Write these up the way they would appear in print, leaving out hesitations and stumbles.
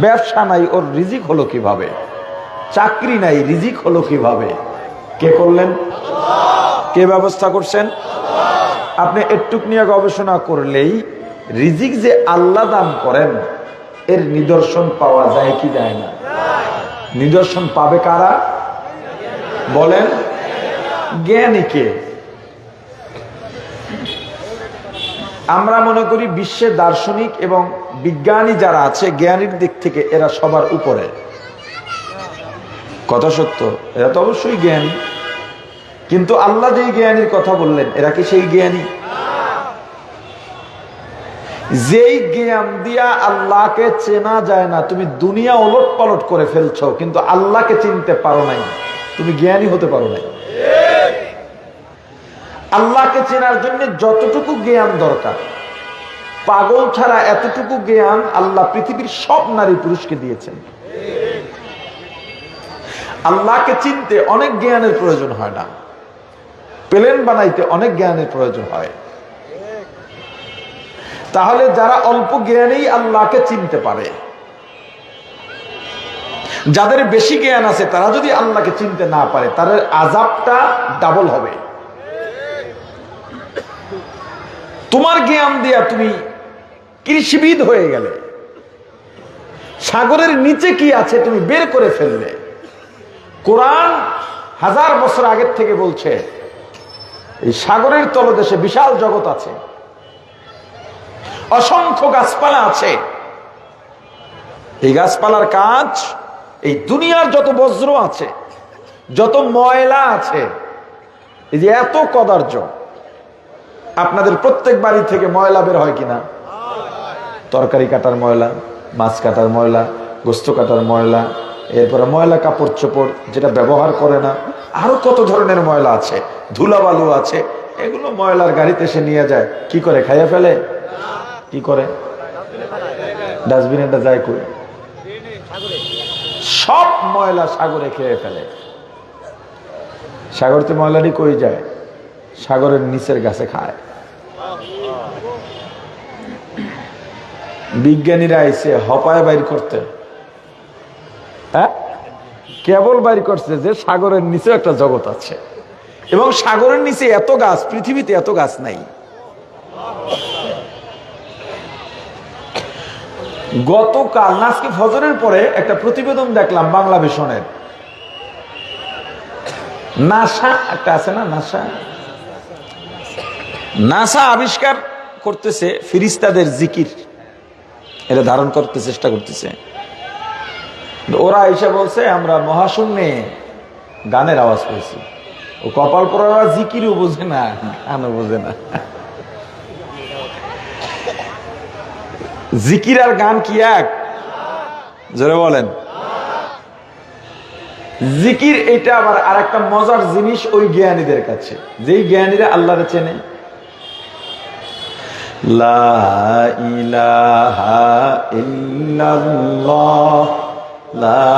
ব্যবসা নাই, ওর রিজিক হলো কিভাবে? চাকরি নাই, রিজিক হলো কিভাবে? কে করলেন? কে ব্যবস্থা করছেন? আপনি একটুক নিয়ে গবেষণা করলেই রিজিক যে আল্লাহ দান করেন এর নিদর্শন পাওয়া যায় কি যায় না? নিদর্শন পাবে কারা বলেন? জ্ঞানীকে। আমরা মনে করি বিশ্বে দার্শনিক এবং বিজ্ঞানী যারা আছে জ্ঞানীর দিক থেকে এরা সবার উপরে। কথা সত্য, এরা তো অবশ্যই জ্ঞানী, কিন্তু আল্লাহ যে জ্ঞানীর কথা বললেন এরা কি সেই জ্ঞানী? যেই জ্ঞান দিয়া আল্লাহকে চেনা যায় না, তুমি দুনিয়া ওলট পালট করে ফেলছো কিন্তু আল্লাহকে চিনতে পারো নাই, তুমি জ্ঞানী হতে পারো নাই। আল্লাহকে চেনার জন্য যতটুকু জ্ঞান দরকার, পাগল ছাড়া এতটুকু জ্ঞান আল্লাহ পৃথিবীর সব নারী পুরুষকে দিয়েছেন। আল্লাহকে চিনতে অনেক জ্ঞানের প্রয়োজন হয় না, প্লেন বানাইতে অনেক জ্ঞানের প্রয়োজন হয়। তাহলে যারা অল্প জ্ঞানেই আল্লাহকে চিনতে পারে, যাদের বেশি জ্ঞান আছে তারা যদি আল্লাহকে চিনতে না পারে তাদের আযাবটা ডাবল হবে। তোমার জ্ঞান দিয়া তুমি কৃষিবিদ হয়ে গেলে, সাগরের নিচে কি আছে তুমি বের করে ফেললে। কোরআন 1000 বছর আগের থেকে বলছে এই সাগরের তলদেশে বিশাল জগৎ আছে, অসংখ্য গাছপালা আছে। এই গাছপালার কাজ এই দুনিয়ার যত বজ্র আছে, যত ময়লা আছে, এই যে এত কদার্য, আপনাদের প্রত্যেক বাড়ি থেকে ময়লা বের হয় কিনা? তরকারি কাটার ময়লা, মাছ কাটার ময়লা, গোস্ত কাটার ময়লা, এরপরে ময়লা কাপড় চোপড় যেটা ব্যবহার করে না, আরো কত ধরনের ময়লা আছে, ধুলাবালু আছে। এগুলো ময়লার গাড়িতে এসে নিয়ে যায়, কি করে? খাইয়া ফেলে। কি করে? ডাস্টবিনেটা যায় কই? সব ময়লা সাগরে খেয়ে ফেলে। সাগরতে ময়লাটি কই যায়? সাগরের নিচের গাছে খায়। বিজ্ঞানীরা আইছে হপায় বাইর করতে, হ্যাঁ, কেবল বাইর করছে যে সাগরের নিচে একটা জগৎ আছে, এবং সাগরের নিচে এত গাছ, পৃথিবীতে এত গাছ নাই। গতকাল আজকে ফজরের পরে একটা প্রতিবেদন দেখলাম বাংলা ভিশনের। নাসা একটা আছে না, নাসা আবিষ্কার করতেছে ফিরিস্তাদের জিকির, এটা ধারণ করতে চেষ্টা করতেছে। ওরা এসে বলছে আমরা মহাশূন্যে গানের আওয়াজ পেয়েছি। ও কপাল পরা জিকিরও বোঝে না, গানও বোঝে না। জিকির আর গান কি এক? জোরে বলেন। জিকির এটা আবার আর একটা মজার জিনিস ওই জ্ঞানীদের কাছে, যেই জ্ঞানীরা আল্লাহরে চেনে। লা ইলাহা ইল্লাল্লাহ, লা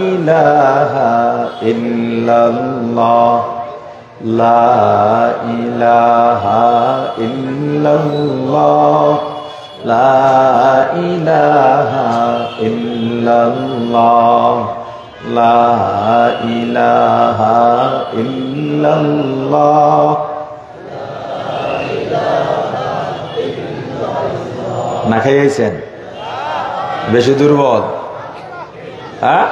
ইলাহা ইল্লাল্লাহ, লা ইলাহা ইল্লাল্লাহ, লা ইলাহা ইল্লাল্লাহ, লা ইলাহা ইল্লাল্লাহ। না খাইয়েছেন? বেশি দুর্বল? হ্যাঁ,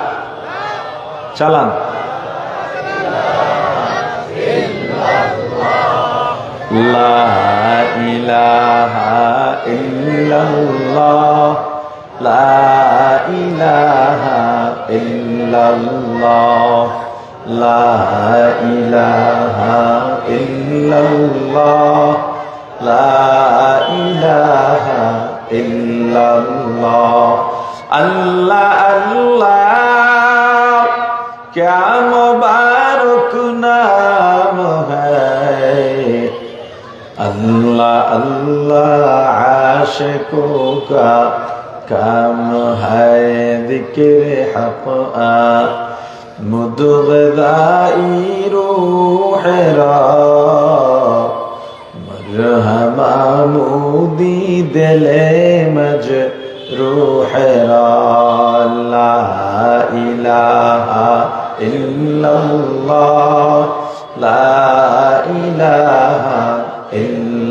চালান। লা ইলাহা ইল্লাল্লাহ, লা ইলাহা ইল্লাল্লাহ, লা ইলাহা ইল্লাল্লাহ, লা ইলাহা ইল্লাল্লাহ। আল্লাহ আল্লাহ क्या मुबारक नाम है, अल्लाह अल्लाह आशिकों का काम है, जिक्र हक़ मुदग़दाई रूह रा, मरहमा मुदी दिले मजरूह रा।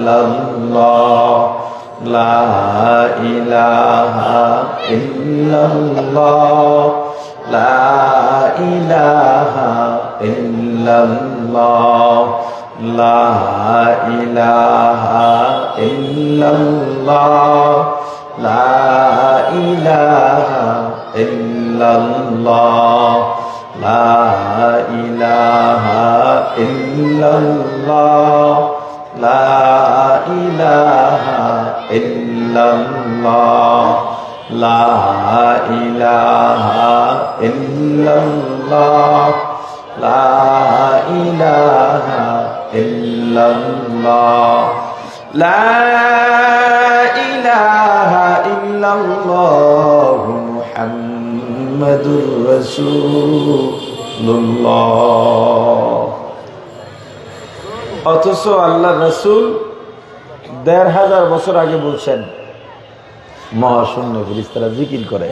ইল্লাল্লাহ লা ইলাহা ইল্লাল্লাহ লা ইলাহা ইল্লাল্লাহ লা ইলাহা ইল্লাল্লাহ লা ইলাহা ইল্লাল্লাহ লা ইলাহা ইল্লাল্লাহ লা ইলাহা ইল্লাল্লাহ লা ইলাহা ইল্লাল্লাহ লা ইলাহা ইল্লাল্লাহ লা ইলাহা ইল্লাল্লাহ মুহাম্মাদুর রাসূলুল্লাহ। অথচ আল্লাহ রাসূল ১৫০০ বছর আগে বলছেন মহাশূন্য ফেরেশতারা জিকির করে,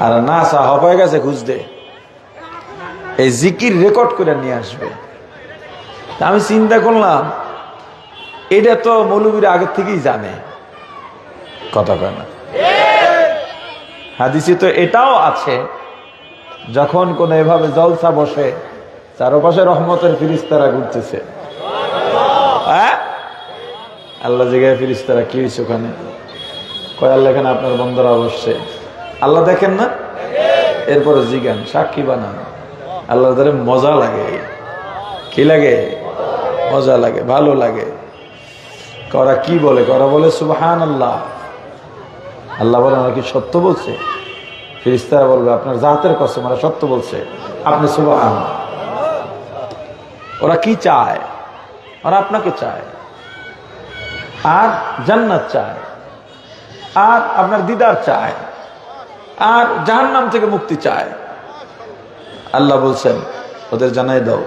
আর নাসা হয়ে গেছে খুঁজতে এই জিকির রেকর্ড করে নিয়ে আসবে। আমি চিন্তা করলাম এটা তো মৌলবীরা আগের থেকেই জানে, কথা কয় না। হাদিসে তো এটাও আছে, যখন কোন এভাবে জলসা বসে চারপাশে রহমতের ফেরেশতারা ঘুরতেছে, হ্যাঁ আল্লাহ জায়গায় ফেরেশতারা কি হয়েছে ওখানে, কয় আল্লাহ এখানে আপনার বন্ধুরা বসছে, আল্লাহ দেখেন না, এরপরে জিগান সাক্ষী বানান। আল্লাহ ধরে মজা লাগে, কি লাগে, মজা লাগে, ভালো লাগে। করা কি বলে, করা বলে সুবহানাল্লাহ। আল্লাহ বলে আমরা কি সত্য বলছে, ফেরেশতারা বলবে আপনার জাতের কসম আমরা সত্য বলছে, আপনি সুবহান। ওরা কি চায়, ওরা আপনাকে চায়, আর জান্নাত চায়, আর আপনার দিদার চায়, আর জাহান্নাম থেকে মুক্তি চায়। আল্লাহ বলছেন ওদের জানাই দাও,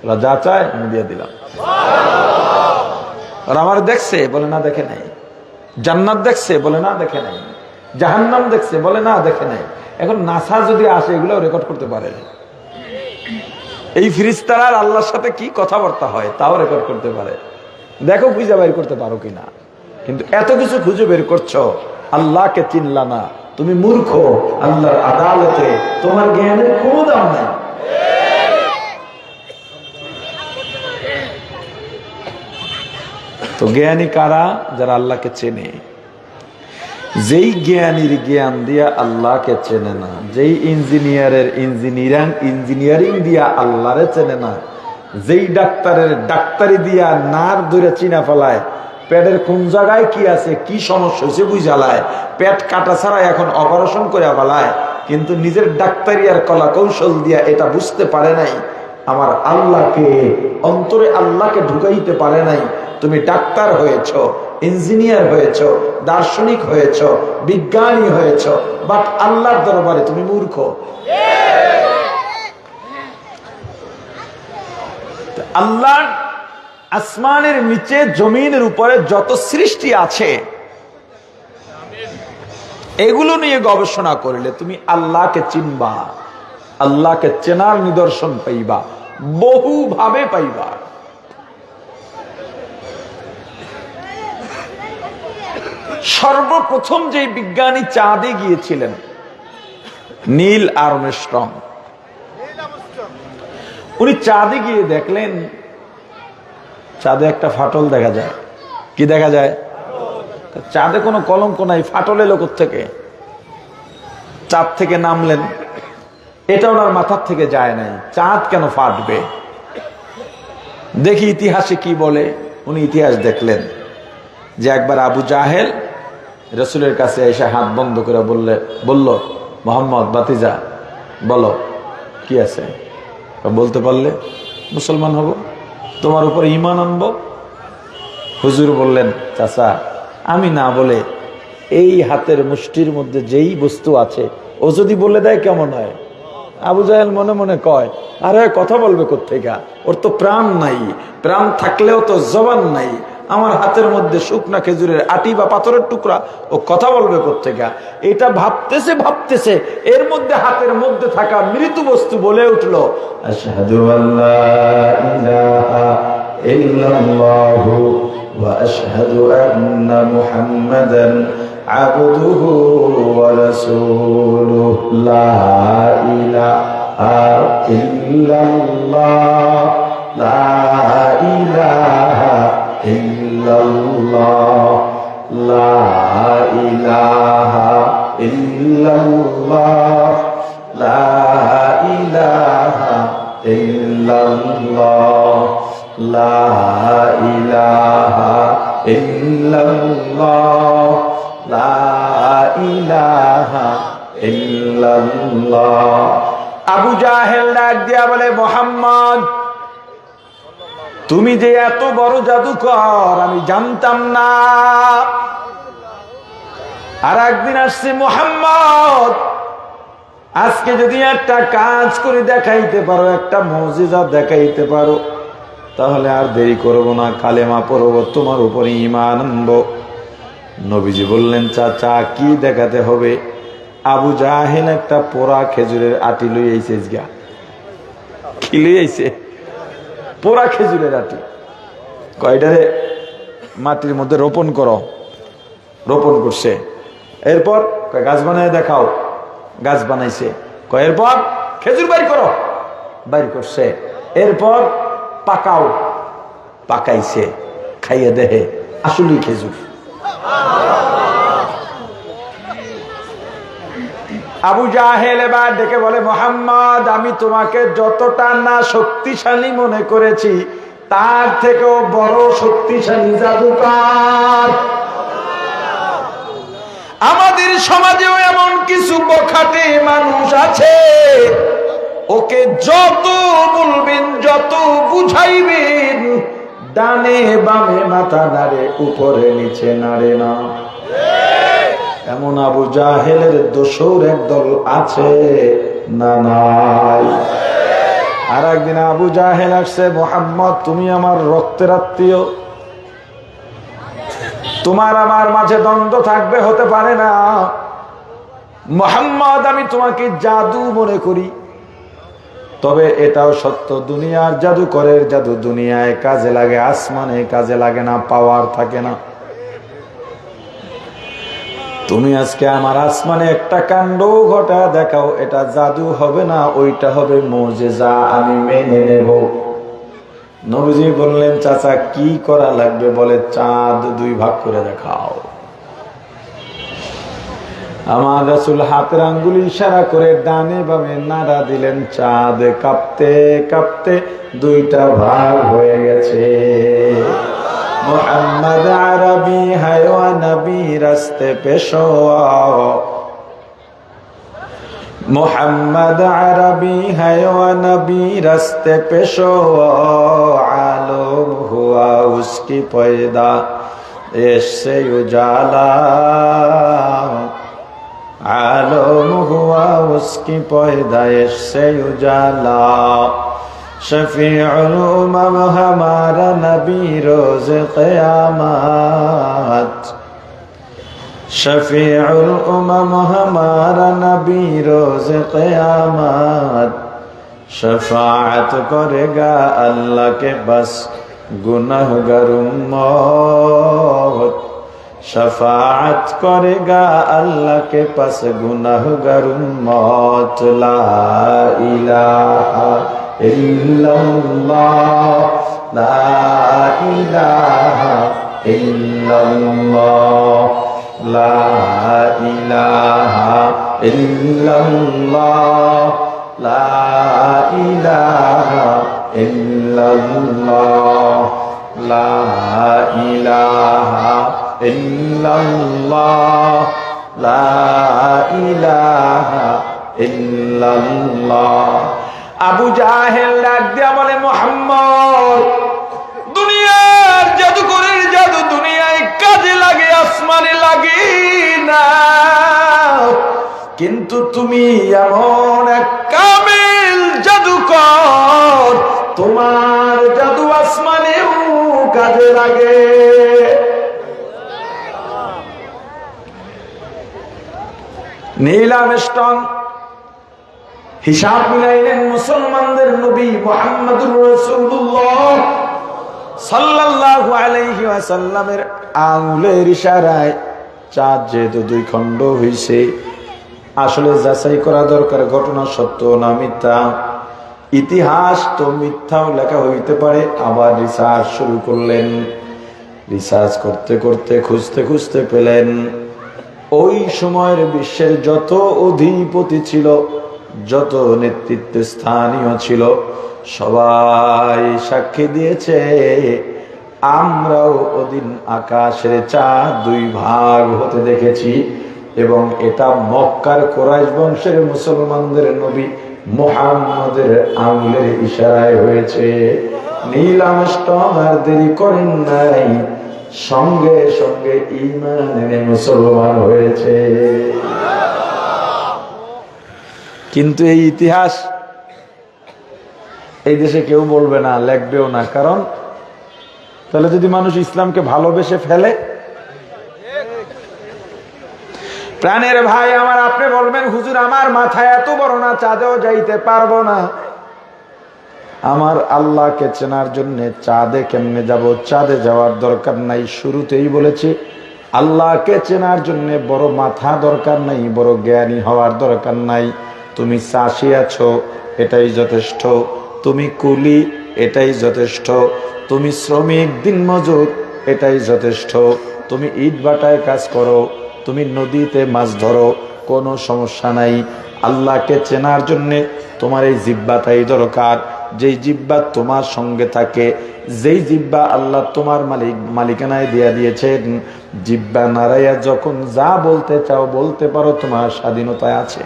ওরা যা চায় আমি দিয়ে দিলাম। ওরা আমার দেখছে বলে না দেখে নাই, জান্নাত দেখছে বলে না দেখে নাই, জাহান্নাম দেখছে বলে না দেখে নাই। এখন নাসা যদি আসে এগুলো রেকর্ড করতে পারে, এই ফেরেশতারা আল্লাহর সাথে কি কথাবার্তা হয় তাও রেকর্ড করতে পারে। দেখো খুঁজে বের করতে পারো কিনা। কিন্তু এত কিছু খুঁজে বের করছো, আল্লাহকে চিনলা না, তুমি মূর্খ। আল্লাহর আদালতে তোমার জ্ঞানের কোনো দাম নাই। তো জ্ঞানী কারা, যারা আল্লাহকে চেনে। যেই জ্ঞানীর জ্ঞান দিয়া আল্লাহকে চেনে না, যেই ইঞ্জিনিয়ারের ইঞ্জিনিয়ারিং দিয়া আল্লাহরে চেনে না, যেই ডাক্তারের ডাক্তারি দিয়া নার ধরে চিনা ফেলায়, পেটের কোন জায়গায় কি আছে, কি সমস্যা হয়েছে বুঝালায়, পেট কাটা ছাড়া এখন অপারেশন করে ফেলায়, কিন্তু নিজের ডাক্তারি আর কলা কৌশল দিয়া এটা বুঝতে পারে নাই আমার আল্লাহকে, অন্তরে আল্লাহকে ঢুকাইতে পারে নাই। তুমি ডাক্তার হয়েছ, ইঞ্জিনিয়ার হয়েছ, দার্শনিক হয়েছ, বিজ্ঞানী হয়েছ, বাট আল্লাহর দরবারে তুমি মূর্খ। আল্লাহ আসমানের নিচে জমিনের উপরে যত সৃষ্টি আছে এগুলো নিয়ে গবেষণা করলে তুমি আল্লাহকে চিনবা, আল্লাহকে চেনার নিদর্শন পাইবা, বহুভাবে পাইবা। সর্বপ্রথম যে বিজ্ঞানী চাঁদে গিয়েছিলেন, নীল আর্মস্ট্রং, উনি চাঁদে গিয়ে দেখলেন চাঁদে একটা ফাটল দেখা যায়। কি দেখা যায়? চাঁদে কোনো কলঙ্ক নাই, ফাটল এলো কোত্থেকে? চাঁদ থেকে নামলেন, এটা ওনার মাথার থেকে যায় নাই, চাঁদ কেন ফাটবে? দেখি ইতিহাসে কি বলে। উনি ইতিহাস দেখলেন যে একবার আবু জাহেল রসুলের কাছে এসে হাত বন্ধ করে বলল মোহাম্মদ বাতিজা বলো কি আছে, বলতে পারলে মুসলমান হব, তোমার উপর ঈমান আনবো। হুজুর বললেন চাচা আমি না বলে এই হাতের মুষ্টির মধ্যে যেই বস্তু আছে ও যদি বলে দেয় কেমন হয়? আবু জাহেল মনে মনে কয় আরে কথা বলবে কোত্থেকে, ওর তো প্রাণ নাই, প্রাণ থাকলেও তো জবান নাই, আমার হাতের মধ্যে শুকনা খেজুরের আটি বা পাথরের টুকরা, ও কথা বলবে কোত্থেকে? এটা ভাবতেছে ভাবতেছে এর মধ্যে হাতের মধ্যে থাকা মৃত বস্তু বলে উঠলো আশহাদু আল্লা ইলাহা ইল্লাল্লাহু ওয়া আশহাদু আন্না মুহাম্মাদান আবদুহু ওয়া রাসূলুহু লা ইলাহা ইল্লাল্লাহ লা ইলাহা ইল্লাল্লাহ লা ইলাহা ইল্লাল্লাহ লা ইলাহা ইল্লাল্লাহ লা ইলাহা ইল্লাল্লাহ লা ইলাহা ইল্লাল্লাহ। আবু জাহেল ডাক দিয়া বলে, মুহাম্মদ তুমি যে এত বড় জাদুকর আমি জানতাম না। আর একদিন আসছে, মুহাম্মদ আজকে যদি একটা কাজ করে দেখাইতে পারো, একটা মুজিজা দেখাইতে পারো, তাহলে আর দেরি করবো না, কালেমা পড়বো, তোমার উপরে ঈমান আনবো। নবীজি বললেন, চাচা কি দেখাতে হবে? আবু জাহেল একটা পোড়া খেজুরের আটি লই আইছে। কি লই আইছে? পোড়া খেজুরের আটি। কয়টারে মাটির মধ্যে রোপণ করো। রোপণ করছে। এরপর গাছ বানায় দেখাও। গাছ বানাইছে। এরপর খেজুর বাইর করো। বাইর করছে। এরপর পাকাও। পাকাইছে। খাইয়ে দেহে আসলেই খেজুর। আবু জাহেল এবার ডেকে বলে, মুহাম্মদ আমি তোমাকে যতটা না শক্তিশালী মনে করেছি তার থেকেও বড় শক্তিশালী জাদুকর। আমাদের সমাজেও এমন কিছু বখাটে মানুষ আছে, ওকে যত বলবেন, যত বুঝাইবেন, ডানে বামে মাথা নাড়ে, উপরে নিচে নাড়ে না। এমন আবু জাহেলের দোসর একদল আছে না নাই? আর একদিন আবু জাহেল আসছে, মুহাম্মদ তুমি আমার রক্তের আত্মীয়, তোমার আমার মাঝে দ্বন্দ্ব থাকবে, হতে পারে না। মুহাম্মদ আমি তোমাকে জাদু মনে করি, তবে এটাও সত্য দুনিয়ার জাদুকরের জাদু দুনিয়ায় কাজে লাগে, আসমানে কাজে লাগে না, পাওয়ার থাকে না। তুমি আজকে আমার আসমানে একটা কাণ্ড ঘটা দেখাও, এটা জাদু হবে না, ওইটা হবে মুজিজা, আমি মেনে নেব। নবীজি বললেন, চাচা কি করা লাগবে? বলে, চাঁদ দুই ভাগ করে দেখাও। আমার রাসূল হাতের আঙ্গুলি ইশারা করে ডানে বামে নাড়া দিলেন। চাঁদ কাঁপতে কাঁপতে দুইটা ভাগ হয়ে গেছে। মুহাম্মদ আরবি হায়ওয়া নবী রাস্তে পেশোয়া। मुहम्मद अरबी है व नबी रस्ते पेशवा। आलम हुआ उसकी पैदा इससे उजाला। आलम हुआ उसकी पैदा इससे उजाला। शफीउल उमम हमारा नबी रोज क़यामत। शफीउल उमम हमारा नबी रोज क़यामत। शफाअत करेगा अल्लाह के बस गुनहगार उम्मत। शफाअत करेगा अल्लाह के पास गुनहगार उम्मत। ला इलाहा इल्लल्लाह ला इलाहा इल्लल्लाह ला इलाहा इल्लल्लाह ला इलाहा इल्लल्लाह ला इलाहा इल्लल्लाह ला इलाहा इल्लल्लाह। আবু জাহেল ডাক দিয়া বলে, মুহাম্মদ দুনিয়ার জাদুকরের জাদু দুনিয়ায় কাজে লাগে, আসমানে লাগে না, কিন্তু তুমি এমন এক কামেল জাদুকর, তোমার জাদু আসমানেও কাজে লাগে। নীল আর্মস্ট্রং হিসাব মিলাইলেন, মুসলমানদের নবী মুহাম্মদুর রাসূলুল্লাহ সাল্লাল্লাহু আলাইহি ওয়াসাল্লামের আঙ্গুলের ইশারায় চাঁদ যেহেতু দুই খণ্ড হইছে, আসলে যাচাই করা দরকার ঘটনা সত্য না মিথ্যা। ইতিহাস তো মিথ্যাও লেখা হইতে পারে। আবার রিসার্চ শুরু করলেন, রিসার্চ করতে করতে খুঁজতে খুঁজতে পেলেন ওই সময়ের বিশ্বের যত অধিপতি ছিল, যত নেতৃত্বে স্থানীয় ছিল, সবাই সাক্ষী দিয়েছে আমরাও ওদিন আকাশের চাঁদ দুই ভাগ হতে দেখেছি। এবং এটা মক্কার কুরাইশ বংশের মুসলমানদের নবী মুহাম্মদের আঙ্গুলের ইশারায় হয়েছে। নীল আর্মস্ট্রং আর দেরি করেন নাই, সঙ্গে সঙ্গে ঈমান এনে মুসলমান হয়েছে। কিন্তু এই ইতিহাস এই দেশে কেউ বলবে না, লেখবেও না। কারণ তাহলে যদি মানুষ ইসলামকে ভালোবেসে ফেলে, প্রাণের ভাই আমার, আপনি বলবেন হুজুর আমার মাথায় এত বড় না, চাঁদেও যাইতে পারবো না। আমার আল্লাহকে চেনার জন্য চাঁদে কেমনে যাব? চাঁদে যাওয়ার দরকার নাই। শুরুতেই বলেছি আল্লাহকে চেনার জন্য বড় মাথা দরকার নাই, বড় জ্ঞানী হওয়ার দরকার নাই। তুমি চাষি আছো, এটাই যথেষ্ট। তুমি কুলি, এটাই যথেষ্ট। তুমি শ্রমিক দিনমজুর, এটাই যথেষ্ট। তুমি ইট ভাটায় কাজ করো, তুমি নদীতে মাছ ধরো, কোনো সমস্যা নাই। আল্লাহকে চেনার জন্যে তোমার এই জিহ্বাটাই দরকার। যেই জিহ্বা তোমার সঙ্গে থাকে, যেই জিহ্বা আল্লাহ তোমার মালিকানায় দিয়া দিয়েছেন, জিহ্বা নাড়াইয়া যখন যা বলতে চাও বলতে পারো, তোমার স্বাধীনতায় আছে।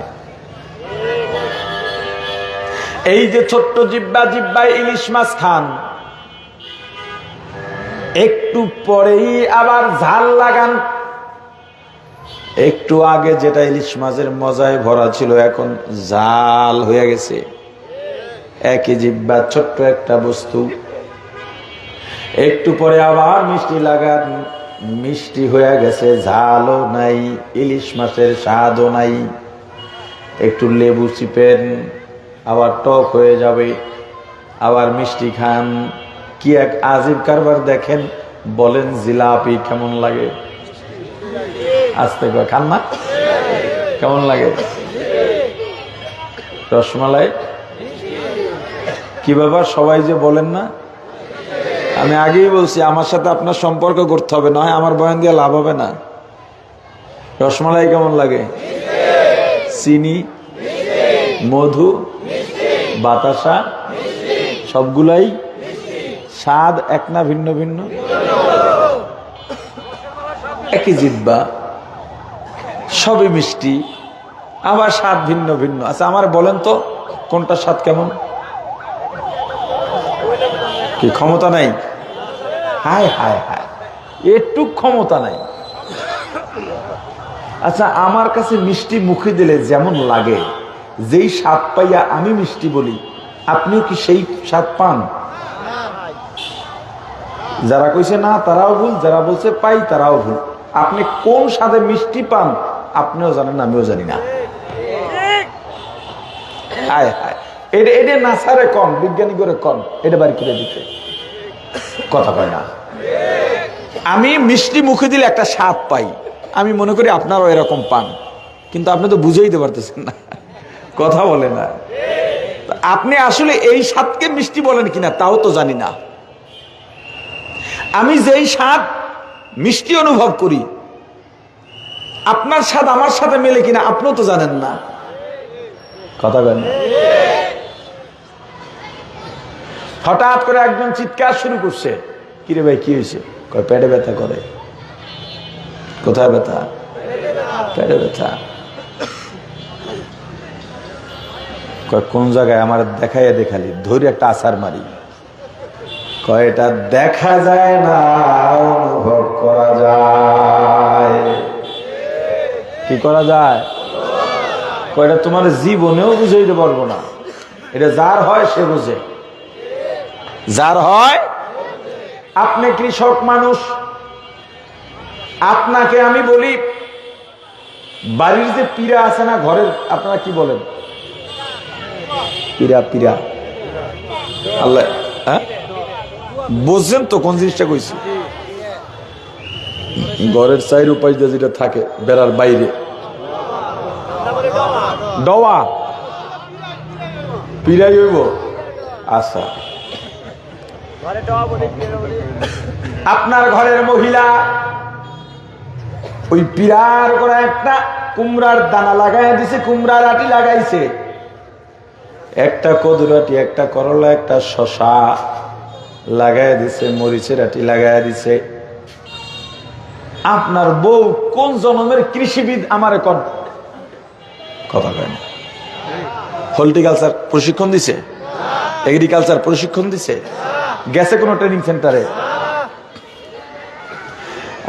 এই যে ছোট্ট জিহ্বা, জিহ্বায় ইলিশ মাছ খান, একটু পরেই আবার ঝাল লাগান। একটু আগে যেটা ইলিশ মাছের মজায় ভরা ছিল, এখন জাল হয়ে গেছে। একই জিহ্বা, ছোট্ট একটা বস্তু। একটু পরে আবার মিষ্টি লাগান, মিষ্টি হয়ে গেছে, ঝালও নাই, ইলিশ মাছের স্বাদও নাই। একটু লেবু চিপেন, আবার টক হয়ে যাবে। আবার মিষ্টি খান, কি এক আজীব কারবার দেখেন। বলেন জিলাপি কেমন লাগে? আস্তে করে খান না, কেমন লাগে? রসমালাই কি ব্যাপার, সবাই যে বলেন না? আমি আগেই বলছি আমার সাথে আপনার সম্পর্ক করতে হবে, নয় আমার বয়ান দিয়ে লাভ হবে না। রসমালাই কেমন লাগে? চিনি, মধু, বাতাসা, সবগুলাই স্বাদ এক না ভিন্ন ভিন্ন? একই জিহ্বা, সবই মিষ্টি, আবার স্বাদ ভিন্ন ভিন্ন। আচ্ছা আমার বলেন তো কোনটা স্বাদ কেমন? কি ক্ষমতা নাই? হায় হায় হায়, একটু ক্ষমতা নাই। আচ্ছা আমার কাছে মিষ্টি মুখে দিলে যেমন লাগে, যেই স্বাদ পাইয়া আমি মিষ্টি বলি, আপনিও কি সেই স্বাদ পান? যারা কইছে না তারাও ভুল, যারা বলছে পাই তারাও ভুল। আপনি কোন স্বাদে মিষ্টি পান আপনিও জানেন না, আমিও জানি না। হায় হায়, এটা নাসারে কন, বিজ্ঞানী করে কন, এটা বাড়ি করে দিতে কথা পায় না। আমি মিষ্টি মুখে দিলে একটা স্বাদ পাই, আমি মনে করি আপনারাও এরকম পান, কিন্তু আপনি তো বুঝেই দিতে পারতেছেন না, কথা বলে না। আপনি আসলে এই স্বাদকে মিষ্টি বলেন কিনা তাও তো জানি না। আমি যেই স্বাদ মিষ্টি অনুভব করি, আপনার স্বাদ আমার সাথে মেলে কিনা আপনিও তো জানেন না, কথা বলেন না। হঠাৎ করে একজন চিৎকার শুরু করছে, কিরে ভাই কি হয়েছে? কয় পেটে ব্যথা করে। কোথায় ব্যথা? পেটে ব্যথা। কয় কোন জায়গায়? আমার দেখাইয়া দেখালি, ধরে একটা আছাড় মারি। কয় এটা দেখা যায় না, অনুভব করা যায়। কি করা যায়? কয় এটা তোমার জীবনেও বুঝাইতে পারবো না, এটা যার হয় সে বোঝে, যার হয়। আপনি কৃষক মানুষ, আপনাকে আমি বলি বাড়ির যে পীড়া আছে না ঘরের, আপনারা কি বলেন? পীড়া, পীড়া আল্লাহ, হ্যাঁ বুঝছেন তো কোন জিনিসটা কইছি? ঘরের চাইর উপায় যেটা থাকে বেড়ার বাইরে, ডওয়া পিরাই হইব। আচ্ছা, আপনার ঘরের মহিলা ওই পিরার করে একটা কুমড়ার দানা লাগাই দিছে, কুমড়ার আটি লাগাইছে, একটা কদুরাটি, একটা করলা, একটা শশা লাগাই দিছে, মরিচের আটি লাগাই দিছে। আপনার বউ কোন জন্মের কৃষিবিদ আমারে কথা কয় না? হর্টিকালচার প্রশিক্ষণ দিছে, এগ্রিকালচার প্রশিক্ষণ দিছে, গেছে কোন ট্রেনিং সেন্টারে?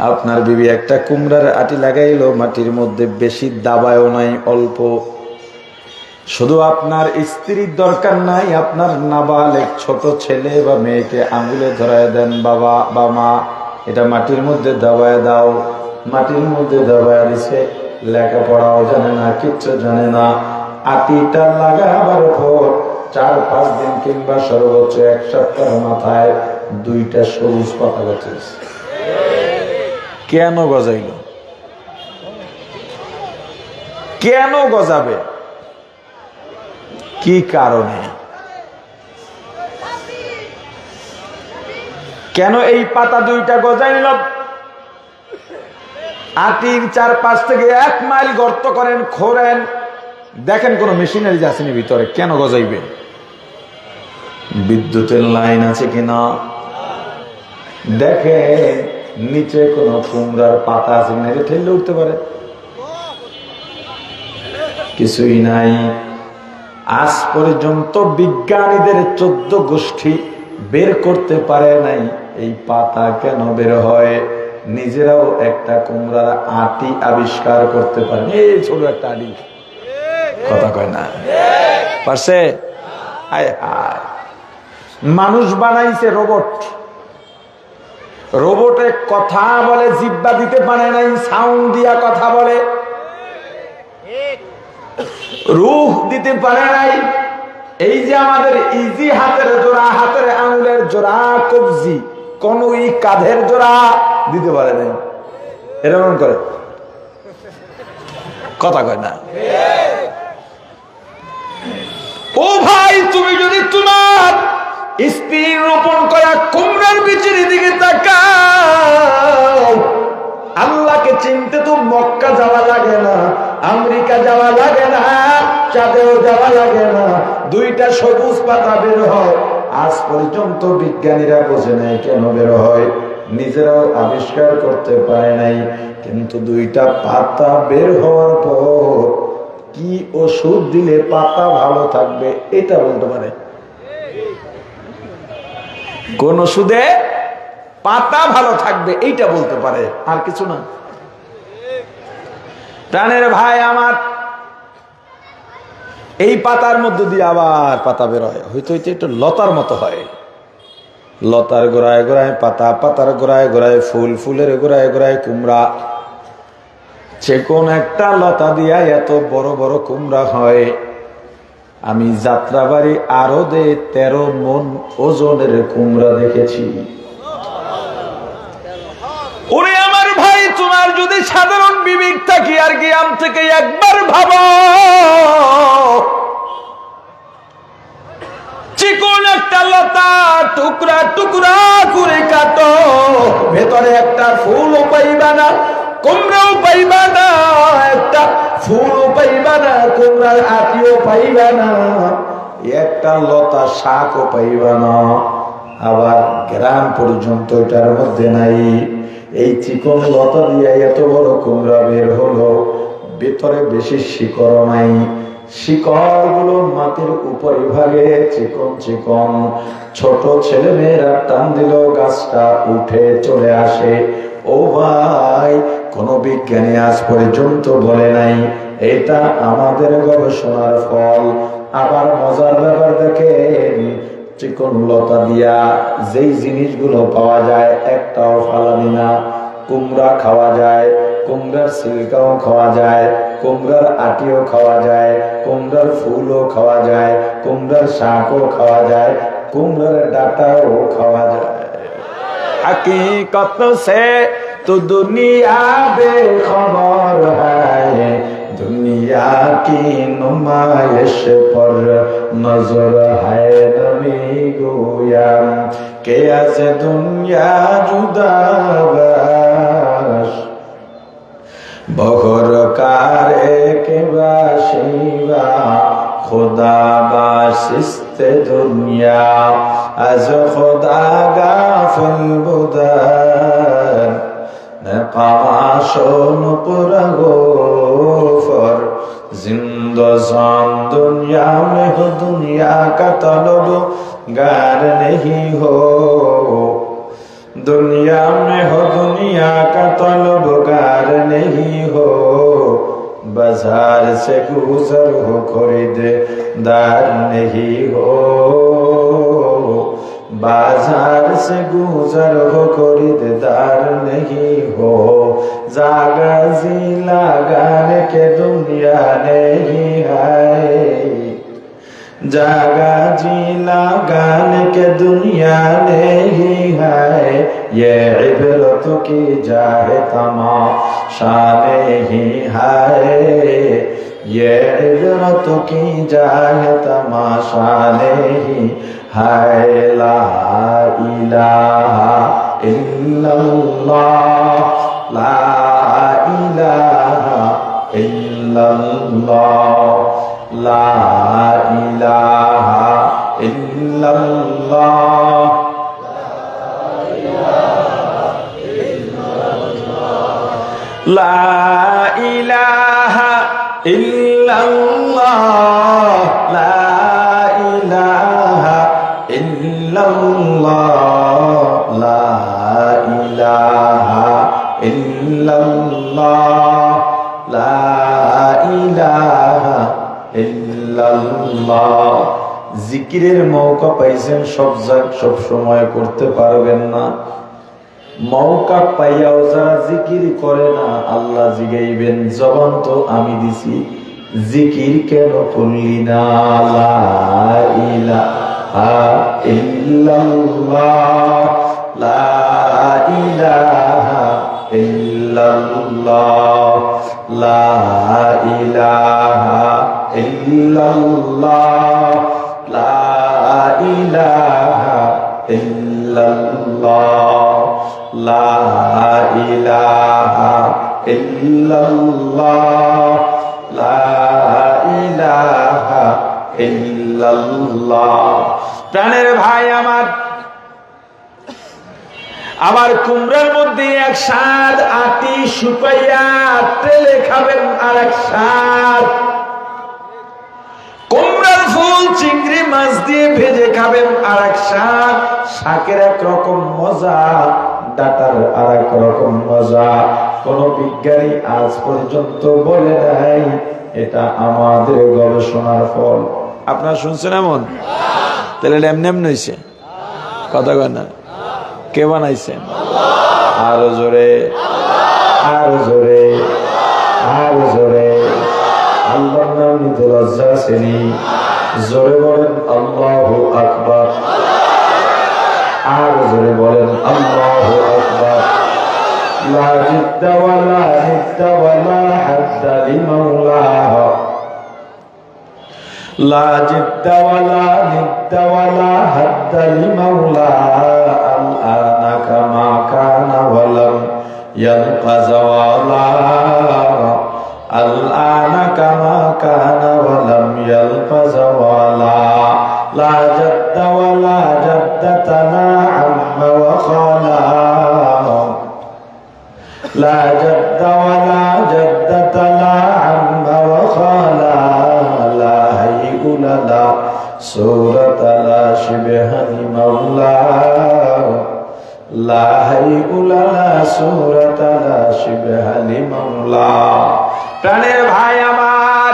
আপনার বিবি একটা কুমড়ার আটি লাগাইলো, মাটির মধ্যে বেশি দাবায়ও নাই, অল্প। শুধু আপনার স্ত্রীর দরকার নাই, আপনার নাবালেক ছোট ছেলে বা মেয়েকে আঙ্গুলে ধরায় দেন, বাবা বা মা এটা মাটির মধ্যে দাবায় দাও। মাটির মধ্যে দাবায় দিছে, লেখাপড়াও জানে না, কিচ্ছু জানে না। আটিটা লাগাবার পর 4-5 দিন কিংবা সর্বোচ্চ 1 সপ্তাহ মাথায় 2টা সবুজ পাতা গজাইছে। কেন গজাইল? কেন গজাবে? কি কারণে? কেন এই পাতা 2টা গজাইল? আটির 4-5 থেকে 1 মাইল গর্ত করেন, খোঁড়েন, দেখেন কোন মেশিনারি আসেনি ভিতরে, কেন গজাইবে? বিদ্যুতের লাইন আছে কিনা দেখেন, নিচে কোন কুমড়ার পাতা আছে কিনা, এটা ঠেলে উঠতে পারে? কিছুই নাই। আজ পর্যন্ত বিজ্ঞানীদের 14 গোষ্ঠী বের করতে পারে নাই এই পাতা কেন বের হয়। নিজেরাও একটা কুমড়ার আটি আবিষ্কার করতে পারে, এই ছোট একটা আটি। কথা কয় না? পারছে? মানুষ বানাইছে রোবট, রোবটে কথা বলে, জিহ্বা দিতে পারে নাই, সাউন্ড দিয়া কথা বলে, রূহ দিতে পারে নাই। এই যে আমাদের ইজি হাতের জোড়া, হাতের আঙুলের জোড়া, কবজি, কনুই, কাঁধের জোড়া দিতে পারে নাই। এরকম করে কথা কয় না? ও ভাই, তুমি যদি তোমার স্ত্রী রোপণ করা কুমড়ার বীজের দিকে তাকাও, আল্লাহকে চিনতে তো মক্কা যাওয়া লাগে না, আমেরিকা যাওয়া লাগে না, চাঁদেও যাওয়া লাগে না, 2টা সবুজ পাতা বের হয়। আজ পর্যন্ত বিজ্ঞানীরা বোঝে নাই কেন বের হয়, নিজেরাও আবিষ্কার করতে পারে নাই। কিন্তু 2টা পাতা বের হওয়ার পর কি ওষুধ দিলে পাতা ভালো থাকবে এটা বলতে পারে? কোন ওষুধে পাতা ভালো থাকবে এইটা বলতে পারে, আর কিছু না। প্রাণের ভাই আমার, এই পাতার মধ্যে দিয়ে আবার পাতা বের হয়, হয়তো একটু লতার মতো হয়। লতার গোড়ায় গোড়ায় পাতা, পাতার গোড়ায় গোড়ায় ফুল, ফুলের গোড়ায় গোড়ায় কুমড়া। যে কোন একটা লতা দিয়া এত বড় বড় কুমড়া হয়। আমি যাত্রাবাড়ি আরদে 13 মণ ওজনের কুমড়া দেখেছি। ওরে আমার ভাই, তোমার যদি সাধারণ বিবেক থাকি আর জ্ঞান থেকে একবার ভাবো, চিকন একটা লতা টুকরা টুকরা করে কাটো, ভেতরে একটা ফুলও পাইবা না, কুমড়াও পাইবা না, একটা ফুলও পাইবা না, কুমড়ার আটিও পাইবা না, একটা লতা শাকও পাইবা না, আবার গ্রাম পর্যন্ত এটার মধ্যে নাই। এই চিকন লতা দিয়ে এত বড় কুমড়া বের হলো, ভেতরে বেশি শিকড় নাই, শিকড় গুলো মাটির উপরে ভাগে চিকন চিকন। ছোট ছেলে মেয়েরা টান দিল গাছটা উঠে চলে আসে। ও ভাই, কোন বিজ্ঞানী আজ পর্যন্ত বলে নাই এটা আমাদের গবেষণার ফল। আবার মজার ব্যাপার দেখেন, চিকন লতা দিয়া যেই জিনিসগুলো পাওয়া যায় একটাও ফালানি না। কুমড়া খাওয়া যায়, কুমড়ার সিল্কাও খাওয়া যায়, কুমড়ার আটিও খাওয়া যায়, কুমড়ার ফুলও খাওয়া যায়, কুমড়ার শাকও খাওয়া যায়, কুমড়ার ডাঁটাও খাওয়া যায়। हकीकत से तो दुनिया बेखबर है, दुनिया की नुमाइश पर नजर है नबी गोया के आज दुनिया जुदा बाश बहर कारे के बाशिवा खुदा बाशिस्त दुनिया आज खुदा गाफिल बुदान नकाशों पुरा गोफर जिंदगान दुनिया में हो दुनिया का तलब गार नहीं हो, दुनिया में हो दुनिया का तलब गार नहीं हो, बाजार से गुजर हो खरीदार नहीं हो, बाजार से गुजर हो खरीदार नहीं हो, जागा जी लगाने के दुनिया नहीं है, जागा जी लगाने के दुनिया नहीं है, ये इबरत की जाए तमाशा नहीं है, ये इबरत की जाए तमाशा नहीं है। ला इलाहा इल्लल्लाह, ला इलाहा इल्लल्लाह, ला इलाहा इल्लल्लाह, ला इलाहा इल्लल्लाह, ला इलाहा इल्लल्लाह, ला इलाहा इल्लल्लाह, ला ইলাহা ইল্লাল্লাহ। জিকিরের মৌকা পাইছেন, সব সময় করতে পারবেন না। মৌকা পাইয়াও যারা জিকির করে না, আল্লাহ জিগাইবেন জবান তো আমি দিছি, জিকির কেন করলি না? লা ইলাহা ইল্লাল্লাহ, লা ইলাহা ইল্লাল্লাহ, লা ইলাহা ইল্লাল্লাহ, লা ইলাহা ইল্লাল্লাহ, লা ইলাহা ইল্লাল্লাহ, লা ইলাহা ইল্লাল্লাহ। প্রাণের ভাই আমার, আবার কুমড়ার মধ্যে এক স্বাদ, আটি শুকাইয়া তেলে খাবেন আর এক স্বাদ, কুমড়ার ফুল চিংড়ি মাছ দিয়ে ভেজে খাবেন আর এক স্বাদ, শাকের এক রকম মজা, ডাটার আর এক রকম মজা। কোন বিজ্ঞানী আজ পর্যন্ত বলে নাই এটা আমাদের গবেষণার ফল। আপনারা শুনছেন এমন? তাহলে এমনি এমনি হয়েছে কথা কয় না? কে বানাইছেন? আরো জোরে, আরো জোরে, আরো জোরে। আল্লাহর নাম নিতে লজ্জা শ্রেণী, জোরে বলেন আল্লাহু আকবার, আরো জোরে বলেন আল্লাহু আকবার। লা জিদ্দা ওয়ালা হিদ্দা ওয়ালা হাদ্দা লিমাওলাহ, লা জিদ্দা ওয়ালা হিদ্দা ওয়ালা হাদ্দা লিমাওলাহ, আল-আনা কামা কানা ওয়ালাম ইয়ালকা যাওয়ালা, আল-আনা কামা কানা ওয়ালাম ইয়ালকা যাওয়ালা, লা জাদ্দা ওয়ালা জাদ্দাতা লা আম্মা ওয়া খালা, লা জাদ্দা ওয়ালা জাদ্দাতা লা আম্মা ওয়া খালা, লা হাইউলা লা সূরাতা লা শিবহা লিমাওলা, লা হাইউলা লা সূরাতা লা শিবহা লিমাওলা। প্রাণের ভাই আমার,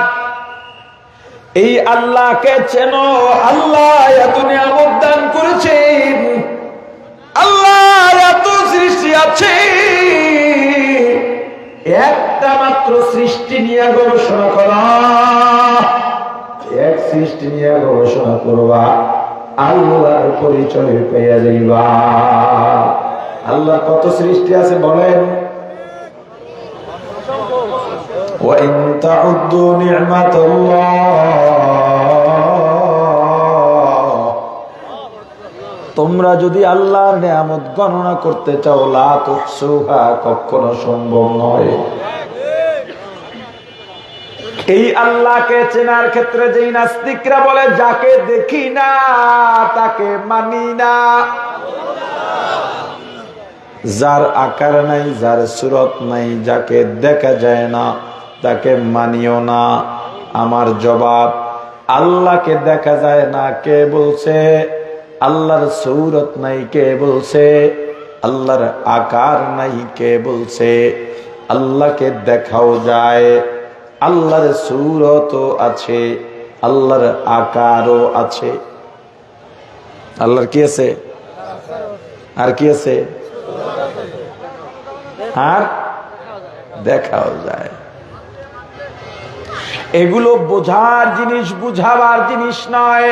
এই আল্লাহকে চেনো। আল্লাহ এত নিয়ামত দান করেছেন, আল্লাহ এত সৃষ্টি আছে, একটা মাত্র সৃষ্টি নিয়ে গবেষণা করা, এক সৃষ্টি নিয়ে গবেষণা করবা, আল্লাহর পরিচয় পেয়ে যাইবা। আল্লাহর কত সৃষ্টি আছে বলেন? وَإِن تَعُدُّوا نِعْمَةَ اللَّهِ তোমরা যদি আল্লাহর নিয়ামত গণনা করতে চাও লা তুহসুহা কখনো সম্ভব নয়। এই আল্লাহকে চেনার ক্ষেত্রে যেই নাস্তিকরা বলে যাকে দেখি না তাকে মানি না, যার আকার নাই, যার সুরত নাই, যাকে দেখা যায় না তাকে মানিও না। আমার জবাব, আল্লাহকে দেখা যায় না কে বলছে? আল্লাহর সুরত নাই কে বলছে? আল্লাহর আকার নাই কে বলছে? আল্লাহকে দেখাও যায়, আল্লাহর সুরতও আছে, আল্লাহর আকারও আছে। আল্লাহর কি আছে? আর কি আছে? আর দেখাও যায়। এগুলো বোঝার জিনিস, বুঝাবার জিনিস নয়।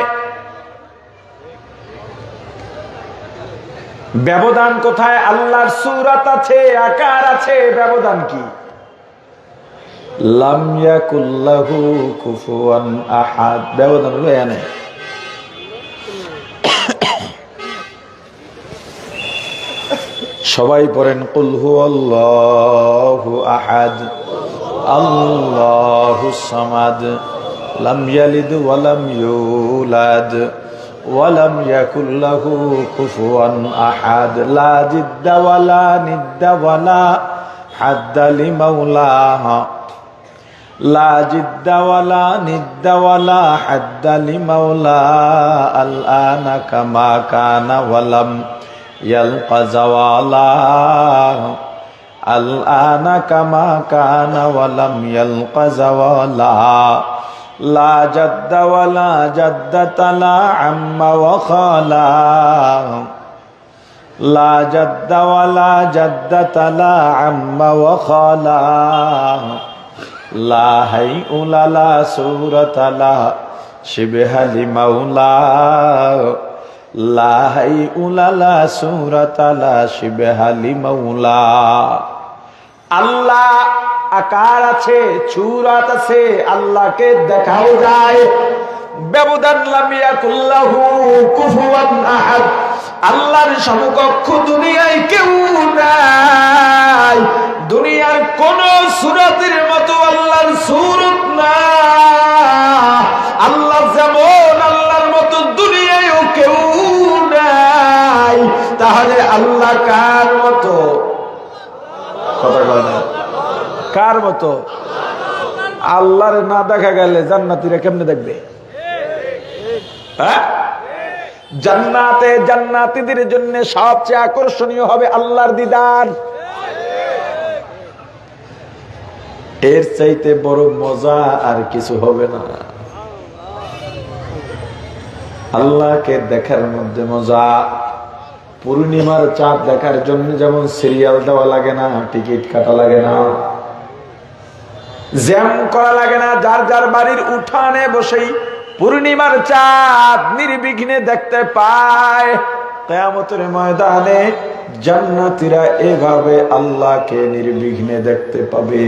ব্যবধান কোথায়? আল্লাহর সূরত আছে, আকার আছে, ব্যবধান কি? লাম ইয়াকুল্লাহু কুফুয়ান আহাদ, ব্যবধান হলো এখানে। সবাই পড়েন কুল হুয়াল্লাহু আহাদ আল্লাহুস সামাদ লাম ইয়ালিদ ওয়া লাম ইউলাদ ওয়া লাম ইয়াকুল লাহু কুফুয়ান আহাদ। লা জিদ্দা ওয়া লা নিদ্দা ওয়া লা হাদ্দা লিমাওলাহা লা জিদ্দা ওয়া লা নিদ্দা ওয়া লা হাদ্দা লিমাওলা আল আনা কামা কানা ওয়া লাম ইয়ালকা জাওয়ালা আল আনা কামা কানা ওয়া লাম ইয়ালকা জাওয়ালা লা জাদ্দা ওয়া লা জাদ্দাতা লা আম্মা ওয়া খালা লা জাদ্দা ওয়া লা জাদ্দাতা লা আম্মা ওয়া খালা লা হাইউলা লা সূরাতা লা শিবহা লিমাওলা লা হাইউলা লা সূরাতা লা শিবহা লিমাওলা। আল্লাহ আকার আছে, সূরত আছে, আল্লাহকে দেখাও যায়। ব্যবধান লাম ইয়াকুল্লাহু কুফুয়ান আহাদ, আল্লাহর সমকক্ষ দুনিয়ায় কেউ নাই। দুনিয়ার কোন সূরতের মতো আল্লাহর সূরত না। আল্লাহ যেমন, আল্লাহর মতো দুনিয়ায়ও কেউ নাই। তাহলে আল্লাহ কার মতো? কথা বলে না, কার মতো? আল্লাহর না দেখা গেলে জান্নাতীরা কেমনে দেখবে? হ্যাঁ, জান্নাতে জান্নাতীদের জন্য সবচেয়ে আকর্ষণীয় হবে আল্লাহর দিদার। এর চাইতে বড় মজা আর কিছু হবে না। আল্লাহকে দেখার মধ্যে মজা। পূর্ণিমার চাঁদ দেখার জন্য যেমন সিরিয়াল দেওয়া লাগে না, টিকিট কাটা লাগে না, জ্যাম করা লাগে না, যার যার বাড়ির উঠানে বসেই পূর্ণিমার চাঁদ নির্বিঘ্নে দেখতে পায়। কিয়ামতের ময়দানে জান্নাতীরা এভাবে আল্লাহকে নির্বিঘ্নে দেখতে পাবে।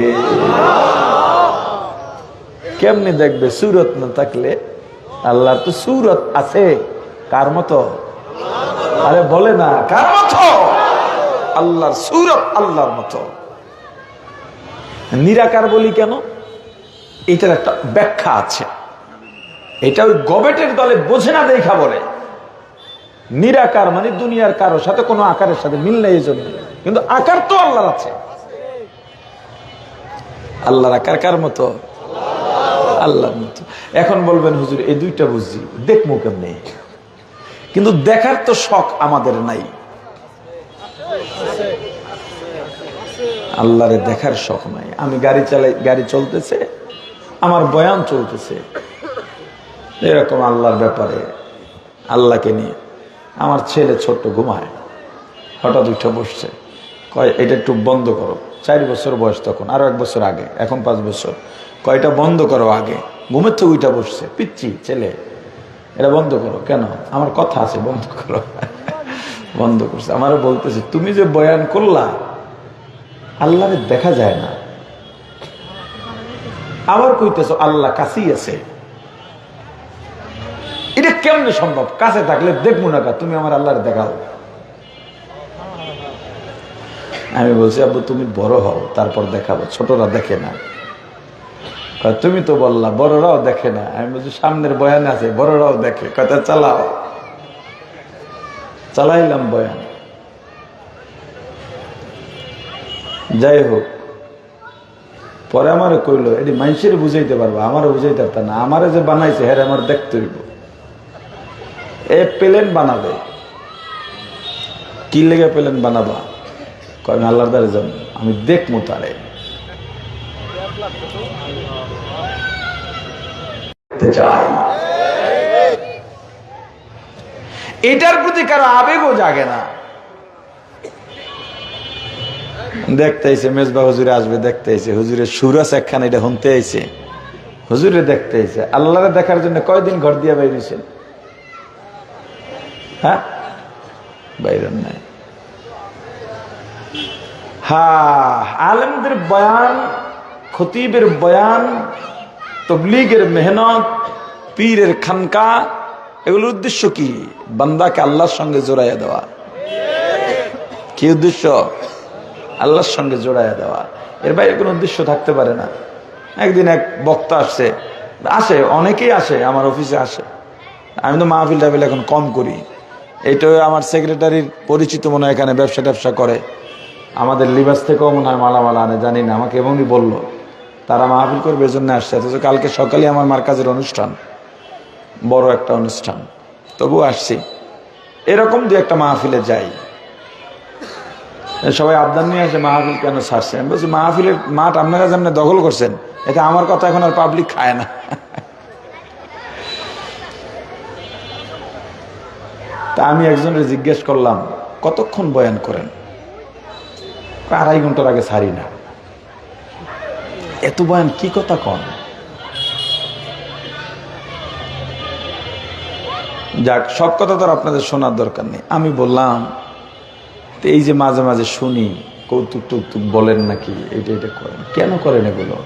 কেমনে দেখবে? সূরত না থাকলে। আল্লাহর তো সূরত আছে, কার মতো? আরে বলে না, কার মতো? আল্লাহর সূরত আল্লাহর মতো। নিরাকার বলি কেন? এটার একটা ব্যাখ্যা আছে। এটা ওই গবেটের দলে বোঝে না দেখা বলে। নিরাকার মানে দুনিয়ার কারো সাথে কোনো আকারের সাথে মিল নেই, এই জন্য। কিন্তু আকার তো আল্লাহর আছে। আল্লাহর আকার কার মতো? আল্লাহর মতো। এখন বলবেন হুজুর এই দুইটা বুঝি, দেখবো কেমনে? কিন্তু দেখার তো শখ আমাদের নাই। আল্লাহরে দেখার শখ নাই। আমি গাড়ি চালাই, গাড়ি চলতেছে, আমার বয়ান চলতেছে, এরকম আল্লাহর ব্যাপারে, আল্লাহকে নিয়ে। আমার ছেলে ছোট্ট ঘুমায়, হঠাৎ উঠে বসছে, কয় এটা একটু বন্ধ করো। 4 বছর বয়স তখন, আরো 1 বছর আগে, এখন 5 বছর। কয়টা বন্ধ করো আগে। ঘুমের থেকে উঠে বসছে, পিচ্ছি ছেলে, এটা বন্ধ করো। কেন? আমার কথা আছে, বন্ধ করো। বন্ধ করছে। আমারও বলতেছে তুমি যে বয়ান করলা আল্লাহরে দেখা যায় না, আবার কইতেছো আল্লাহ কাছেই আছে। এটা কেমনে সম্ভব? কাছে থাকলে দেখবো না, তুমি আমার আল্লাহরে দেখাও। আমি বলছি আব্বু তুমি বড় হও তারপর দেখাবো, ছোটরা দেখে না। তুমি তো বললা বড়রাও দেখে না। আমি বলছি সামনের বয়ান আছে, বড়রাও দেখে। কথা চালাও। চালাইলাম বয়ান। যাই হোক, পরে আমারে কইলো এটি মানুষের বুঝাইতে পারবো, আমারও বুঝাইতে পারতাম না। আমারে যে বানাইছে হ্যাঁ আমার দেখতে হইব। এ প্লেন বানাবে, কি লেগে প্লেন বানাবা? আমি আল্লাহর দ্বারে যাবো, আমি দেখবো তারে। এটার প্রতি কারো আবেগও জাগে না। দেখতে আইছে মেজবা হুজুরে আসবে, দেখতে আইছে হুজুরের সুর আছে একখান, এটা শুনতে আইছে হুজুরে দেখতে আইছে। আল্লাহরে দেখার জন্য কয়দিন ঘর দিয়া বাইরেছেন? হ্যাঁ, বাইরেন নাই। হ্যাঁ, আলেমদের বয়ান, খতিবের বয়ান, তবলিগের মেহনত, পীরের খানকা, এগুলোর উদ্দেশ্য কি? বান্দাকে আল্লাহর সঙ্গে জোড়াইয়া দেওয়া। কি উদ্দেশ্য? আল্লাহর সঙ্গে জোড়াইয়া দেওয়া। এর বাইরে কোনো উদ্দেশ্য থাকতে পারে না। একদিন এক বক্তা আসছে, অনেকেই আসে, আমার অফিসে আসে। আমি তো মাহফিল টাহফিল এখন কম করি। এইটাও আমার সেক্রেটারির পরিচিত মনে হয়, এখানে ব্যবসা ট্যাবসা করে, আমাদের লিবাস থেকেও মনে হয় মালামালা আনে, জানি না। আমাকে এমনই বললো তারা মাহফিল করবে, এর জন্য আসছে। অথচ কালকে সকালে আমার মার্কাজের অনুষ্ঠান, বড় একটা অনুষ্ঠান, তবুও আসছি। এরকম দু একটা মাহফিলে যাই, সবাই আবদান নিয়ে আসে মাহফিল কেন ছাড়ছে। আমি বলছি মাহফিলের মাঠ আপনারা যেমন দখল করছেন, এতে আমার কথা এখন আর পাবলিক খায় না। তা আমি একজনের জিজ্ঞেস করলাম কতক্ষণ বয়ান করেন? 2.5 ঘন্টার আগে ছাড়ি না। এত বয়ান কি কথা কন? যাক, সব কথা তো আপনাদের শোনার দরকার নেই। আমি বললাম এই যে মাঝে মাঝে শুনি কৌতুক টৌতুক বলেন নাকি, এটা এটা করেন, কেন করেন এগুলো?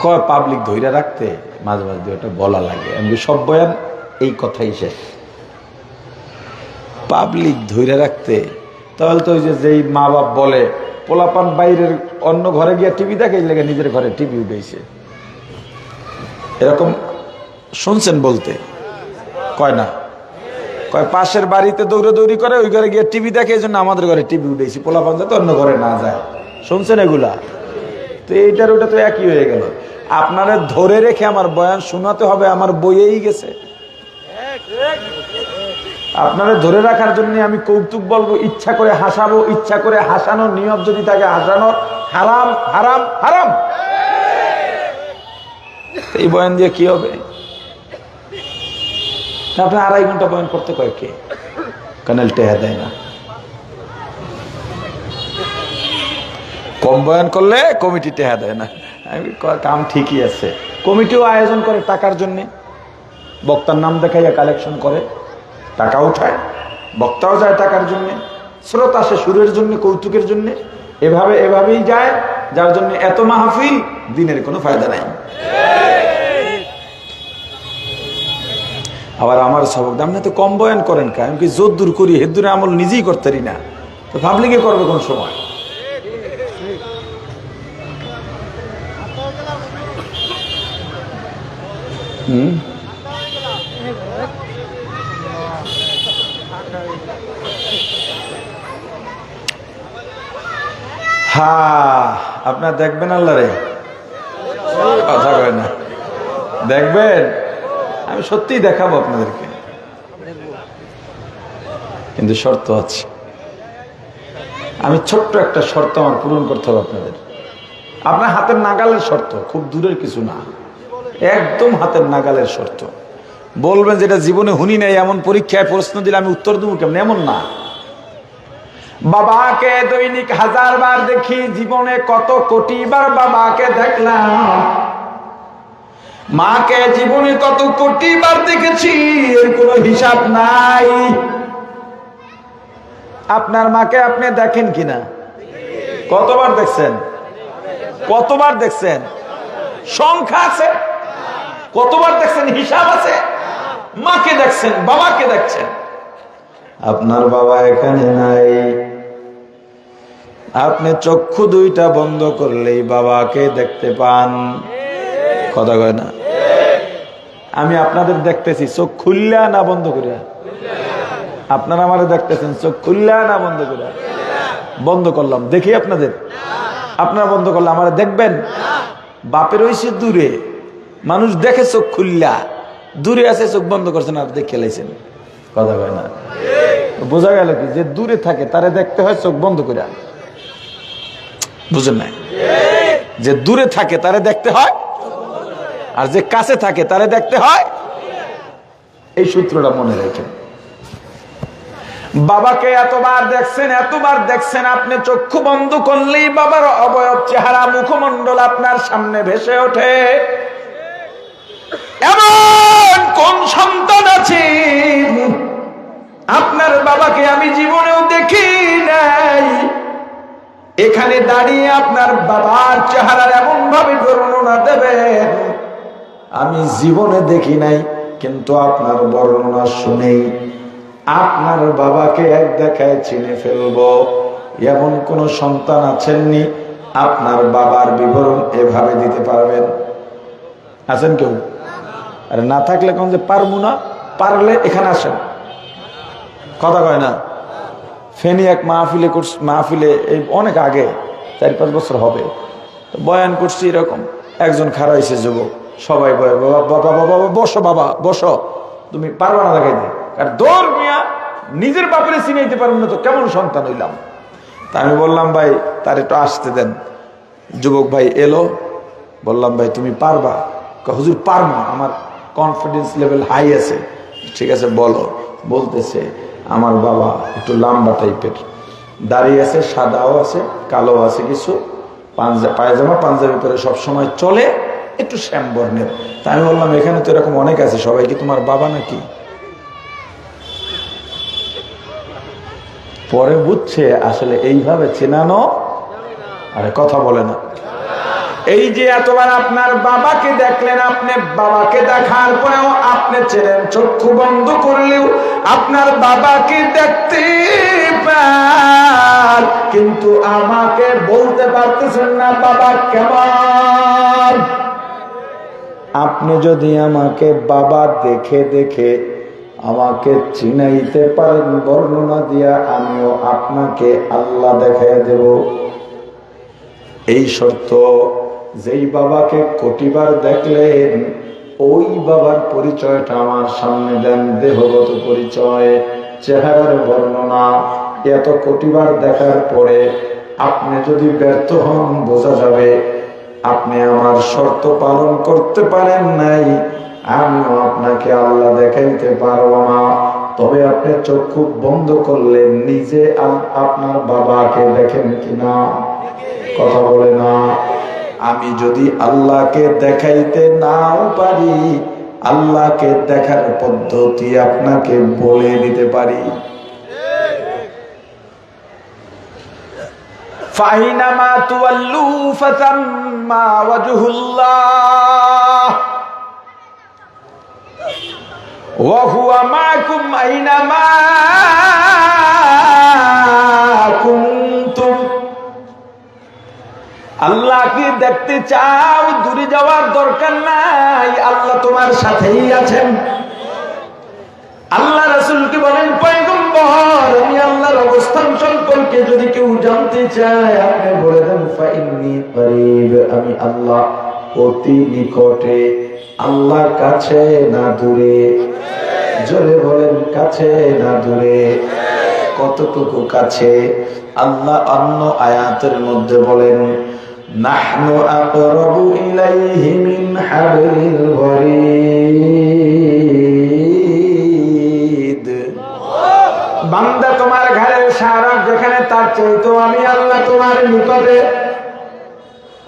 কয় পাবলিক ধৈর্য রাখতে মাঝে মাঝে ওটা বলা লাগে। আমি সব বয়ান এই কথাই শেষ। পাবলিক ধৈর্য রাখতে, তাহলে তো ওই যে যেই মা বাপ বলে পোলাপান বাইরের অন্য ঘরে গিয়ে টিভি দেখে, এই লেগে নিজের ঘরে টিভি উঠেছে, এরকম শুনছেন বলতে? কয় না, কয় পাশের বাড়িতে দৌড়াদৌড়ি করে, ওই ঘরে গিয়ে টিভি দেখে, এই জন্য আমাদের ঘরে টিভি উঠেছি, পোলাপান যাতে অন্য ঘরে না যায়। শুনছেন এগুলা? তো এইটার ওটা তো একই হয়ে গেল। আপনারা ধরে রেখে আমার বয়ান শোনাতে হবে, আমার বইয়েই গেছে। আপনারা ধরে রাখার জন্য আমি কৌতুক বলবো, ইচ্ছা করে হাসাবো, ইচ্ছা করে হাসানোর নিয়ম যদি থাকে, হাসানোর হারাম হারাম হারাম। এই বয়ান দিয়ে কি হবে? আপনি 2.5 ঘন্টা বয়ান করতে কয় কে? কানেল টেহা দেয় না। কম বয়ান করলে কমিটি টেহা দেয় না। কাম ঠিকই আছে। কমিটিও আয়োজন করে টাকার জন্যে, বক্তার নাম দেখাইয়া কালেকশন করে, টাকা উঠায়, বক্তাও যায় টাকার জন্যে, স্রোত আসে সুরের জন্য, কৌতুকের জন্যে, এভাবেই যায়। যার জন্য এত মাহফিল, দিনের কোনো ফায়দা নাই। আবার আমার সবক দাম না, তো কম বয়ান করেন কে? আমি কি জোর দূর করি, হেদুরে আমল নিজেই করতে পারি না, তো পাবলিকে করবে কোন সময়? হ্যাঁ, আপনার দেখবেন আল্লাহরে, কথা কয় না, দেখবেন। আমি সত্যিই দেখাবো আপনাদেরকে, কিন্তু শর্ত আছে। আমি ছোট্ট একটা শর্ত আমার পূরণ করতে হবে আপনাদের। আপনার হাতের নাগালের শর্ত, খুব দূরের কিছু না, একদম হাতের নাগালের শর্ত। বলবেন যেটা জীবনে হুনি নাই, এমন পরীক্ষায় প্রশ্ন দিলে আমি উত্তর দেবো কেমন? এমন না। বাবাকে দৈনিক 1000 বার দেখি, জীবনে কত কোটি বার বাবাকে দেখলাম। মাকে জীবনে কত কোটি বার দেখেছি, এর কোনো হিসাব নাই। আপনার মাকে আপনি দেখেন কিনা? কতবার দেখছেন? কতবার দেখছেন? সংখ্যা আছে? কতবার দেখছেন? হিসাব আছে? মাকে দেখছেন, বাবাকে দেখছেন। আপনার বাবা এখানে নাই। আপনি চক্ষু দুইটা বন্ধ করলেই বাবাকে দেখতে পান। কথা কয় না? আমি আপনাদের দেখতেছি চোখ খুললা না বন্ধ করে? আপনারা আমারে দেখতেছেন চোখ খুললা না বন্ধ করে? বন্ধ করলাম, দেখি আপনাদের। আপনারা বন্ধ করলে আমারে দেখবেন? বাপের হইছে দূরে, মানুষ দেখে চোখ খুললা, দূরে আছে চোখ বন্ধ করছেন আর দেখে লাইছেন। কথা কয় না? বোঝা গেল কি যে দূরে থাকে তারে দেখতে হয় চোখ বন্ধ করে? বুঝেন নাই? যে দূরে থাকে তারে দেখতে হয়, আর যে কাছে থাকে তারে দেখতে হয়। এই সূত্রটা মনে রাখেন। বাবাকে এতবার দেখছেন, আপনি চক্ষু বন্ধ করলেই বাবার অবয়ব, চেহারা, মুখমণ্ডল আপনার সামনে ভেসে ওঠে। এমন কোন সন্তান আছে আপনার বাবাকে আমি জীবনেও দেখি নাই? এখানে দাঁড়িয়ে আপনার বাবার চেহারার এমন ভাবে বর্ণনা দেবেন আমি জীবনে দেখি নাই, কিন্তু আপনার বর্ণনা শুনেই আপনার বাবাকে এক দেখায় চিনে ফেলবো। এমন কোন সন্তান আছেননি আপনার বাবার বিবরণ এভাবে দিতে পারবেন? আছেন কেউ? আরে না থাকলে কোন যে পারবো না, পারলে এখানে আসেন। কথা কয় না? ফেনী এক মাহফিলে এই অনেক আগে 4-5 বছর হবে, তো বয়ান করছি। এরকম একজন খাড়া হয়েছে যুবক, সবাই বলে বাবা বাবা বাবা বসো, বাবা বসো, তুমি পারবা না দেখাইতে। আর দৌড় মিয়া, নিজের বাপরে চিনাইতে পারবেন না তো কেমন সন্তান হইলাম? তা আমি বললাম ভাই তার একটু আসতে দেন। যুবক ভাই এলো, বললাম ভাই তুমি পারবা? হুজুর পারবো, আমার কনফিডেন্স লেভেল হাই আছে। ঠিক আছে বলো। বলতেছে আমার বাবা একটু লম্বা টাইপের, দাড়ি আছে, সাদাও আছে, কালো আছে কিছু, পায়জামা পাঞ্জাবি পরে সবসময় চলে, একটু শ্যাম বর্ণের। তা আমি বললাম এখানে তো এরকম অনেক আছে, সবাই কি তোমার বাবা নাকি? পরে বুঝছে আসলে এইভাবে চেনানো। আরে কথা বলে না। এই যে এতবার আপনার বাবাকে দেখলেন, আপনি বাবাকে দেখার পরেও আপনি চেনেন, চক্ষু বন্ধ করলেও আপনার বাবাকে দেখতে পান, কিন্তু আমাকে বলতে পারতেছেন না বাবা কেমন। আপনি যদি আমাকে বাবা দেখে দেখে আমাকে চিনাইতে পারেন বর্ণনা দিয়া, আমিও আপনাকে আল্লাহ দেখাই দেব। এই শর্ত, যেই বাবাকে কোটিবার দেখলেন ওই বাবার পরিচয়টা আমার সামনে দেন, দেহগত পরিচয়, চেহারার বর্ণনা। এত কোটিবার দেখার পরে আপনি যদি ব্যর্থ হন, বোঝা যাবে আপনি আমার শর্ত পালন করতে পারেন নাই, আমিও আপনাকে আল্লাহ দেখাইতে পারবো না। তবে আপনি চক্ষু বন্ধ করলেন, নিজে আপনার বাবাকে দেখেন কিনা? কথা বলে না। আমি যদি আল্লাহকে দেখাইতে নাও পারি, আল্লাহকে দেখার পদ্ধতি আপনাকে বলে দিতে পারি। ফাইনামা তুওয়াল্লু ফাতাম্মা ওয়াজহুল্লাহ ওয়া হুয়া মাআকুম আইনামা কুনতুম। আল্লাহকে দেখতে চাও, দূরে যাওয়ার দরকার নাই, আল্লাহ তোমার সাথেই আছেন। আল্লাহ রাসূলকে বলেন পয়গম্বর, আমি আল্লাহর অবস্থান সম্পর্কে যদি কেউ জানতে চায় আপনি বলে দেন ফাইন্নী করিব, আমি আল্লাহ অতি নিকটে। আল্লাহ কাছে না দূরে? জোরে বলেন কাছে না দূরে? কতটুকু কাছে? আল্লাহ অন্য আয়াতের মধ্যে বলেন নাহনু আকরাবু ইলাইহি মিন হাবলিল ওয়ারিদ। বান্দা তোমার ঘরের শারাক যেখানে, তার চাইতো আমি আল্লাহ তোমার নিকটে।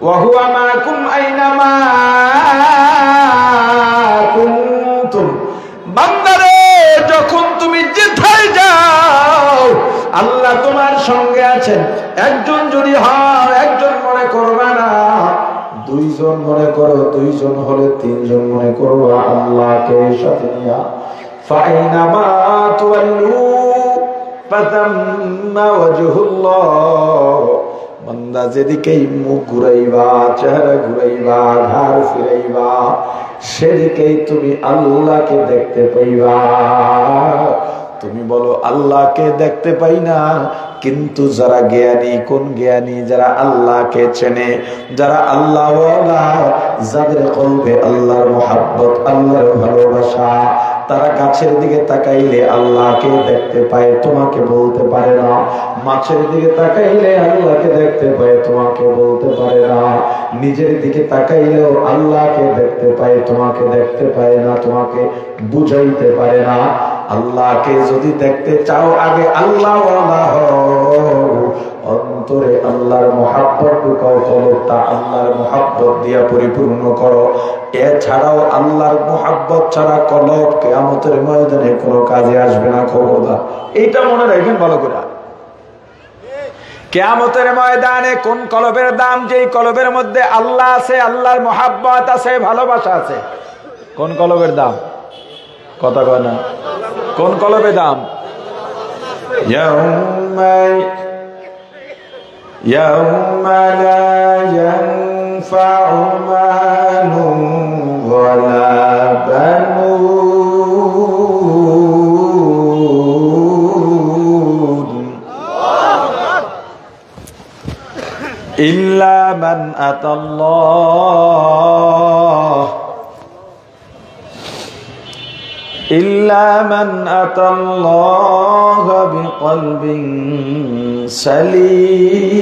ওয়া হুয়া মাআকুম আইনামা কুনতুম। বান্দারে যখন তুমি যেথায় যাও আল্লাহ আছেন, একজন যদি হয় একজন মনে করবে না, দুইজন মনে করো, দুইজন হলে তিনজন মনে করো আল্লাহকে সাথে নিয়া। ফাইনামা তুওয়াল্লু ফাতাম্মা ওয়াজহুল্লাহ, বান্দা যেদিকেই মুখ ঘুরাইবা, চেহারা ঘুরাইবা, ঘাড় ফিরাইবা, সেদিকেই তুমি আল্লাহকে দেখতে পাইবা। তুমি বলো আল্লাহকে দেখতে পাই না, কিন্তু যারা জ্ঞানী, কোন জ্ঞানী? যারা আল্লাহকে চেনে, যারা আল্লাহওয়ালা, যাদের কলবে আল্লাহর মহব্বত, আল্লাহর ভালোবাসা, তারা গাছের দিকে তাকাইলে আল্লাহকে দেখতে পায়, তোমাকে বলতে পারে না। মাছের দিকে তাকাইলে আল্লাহকে দেখতে পায়, তোমাকে বলতে পারে না। নিজের দিকে তাকাইলেও আল্লাহকে দেখতে পায়, তোমাকে দেখতে পায় না, তোমাকে বুঝাইতে পারে না। আল্লাহকে যদি দেখতে চাও, আগে আল্লাহওয়ালা হও, অন্তরে আল্লাহর মহব্বত ঢুকাও, কলবটা আল্লাহর মহব্বত দিয়া পরিপূর্ণ করো। এছাড়াও আল্লাহর মহব্বত ছাড়া কলব কিয়ামতের ময়দানে কোনো কাজে আসবে না, খবরদার। এইটা মনে রাখবেন ভালো করে। কিয়ামতের ময়দানে কোন কলবের দাম? যেই কলবের মধ্যে আল্লাহ আছে, আল্লাহর মহব্বত আছে, ভালোবাসা আছে। কোন কলবের দাম? কথা কয় না। কোন কলবে দাম? ইয়াউমা লা ইয়ানফাউ মালুন ওয়ালা বানুন ইল্লা মান আতাল্লাহ إلا من أتى الله بقلب سليم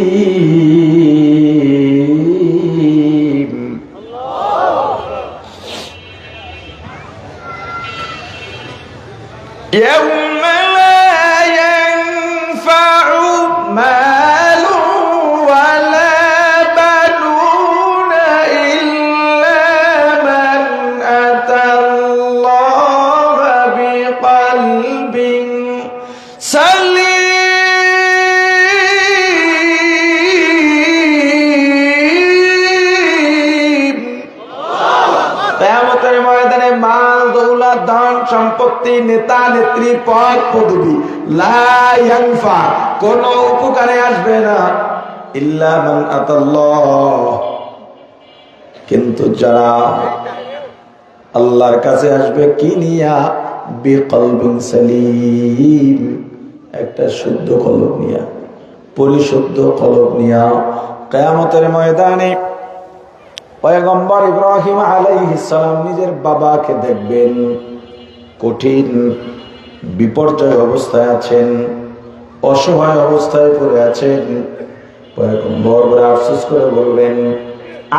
يوم لا ينفع مال ولا بنون إلا من أتى قلب سليم কিয়ামতের ময়দানে মাল, দৌলত, ধন সম্পত্তি, নেতা নেত্রী, পদ পদবি লা ইয়ানফা, কোন উপকারে আসবে না, ইল্লা মান আতাল্লাহ, কিন্তু যারা আল্লাহর কাছে আসবে কি নিয়া? বিকলবিন সালিম, একটা শুদ্ধ কলব নিয়া, পরিশুদ্ধ কলব নিয়া। কিয়ামতের ময়দানে পয়গম্বর ইব্রাহিম আলাইহিস সালাম নিজের বাবাকে দেখবেন, কঠিন বিপর্যয় অবস্থায় আছেন, অসহায় অবস্থায় পড়ে আছেন। পয়গম্বর বড় আফসোস করে বলবেন,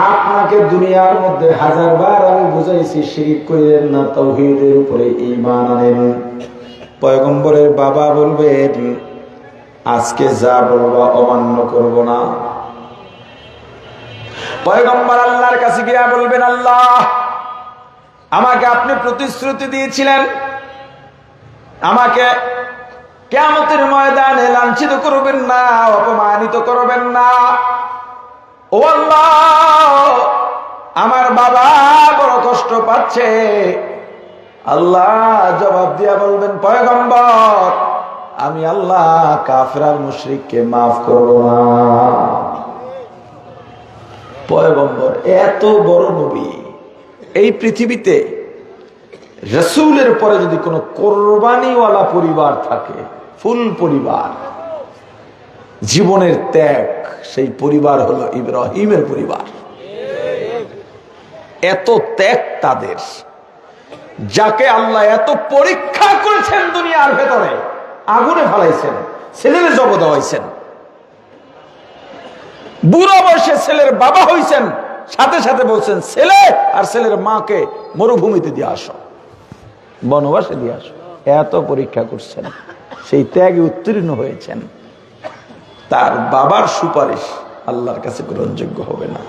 আপনাকে দুনিয়ার মধ্যে 1000 বার আমি বুঝাইছি শিরক করেন না, তাওহীদের উপরে ঈমান আনেন। পয়গম্বরের বাবা বলবেন, আজকে যা বলবা অমান্য করব না। পয়গম্বর আল্লাহর কাছে গিয়া বলবেন, আল্লাহ, আমাকে আপনি প্রতিশ্রুতি দিয়েছিলেন আমাকে কিয়ামতের ময়দানে লাঞ্ছিত করবেন না, অপমানিত করবেন না। ও আল্লাহ, আমার বাবা বড় কষ্ট পাচ্ছে। আল্লাহ জবাব দিয়া বলবেন, পয়গম্বর, আমি আল্লাহ কাফের আর মুশরিককে মাফ করব না। পয়গম্বর এত বড় নবী, এই পৃথিবীতে রাসূলের পরে যদি কোনো কোরবানিওয়ালা পরিবার থাকে, ফুল পরিবার, জীবনের ত্যাগ, সেই পরিবার হলো ইব্রাহিমের পরিবার। এত ত্যাগ তাদের, যাকে আল্লাহ এত পরীক্ষা করেছেন দুনিয়ার ভেতরে, আগুনে ফেলাইছেন, ছেলের জব দেওয়াইছেন, বুড়ো বয়সে ছেলের বাবা হইছেন, সাথে সাথে বলছেন ছেলে আর ছেলের মাকে মরুভূমিতে দিয়ে আসো, বনবাসে দিয়ে আসো। এত পরীক্ষা করছেন, সেই ত্যাগে উত্তীর্ণ হয়েছেন। তার বাবার সুপারিশ আল্লাহর কাছে গ্রহণযোগ্য হবে না।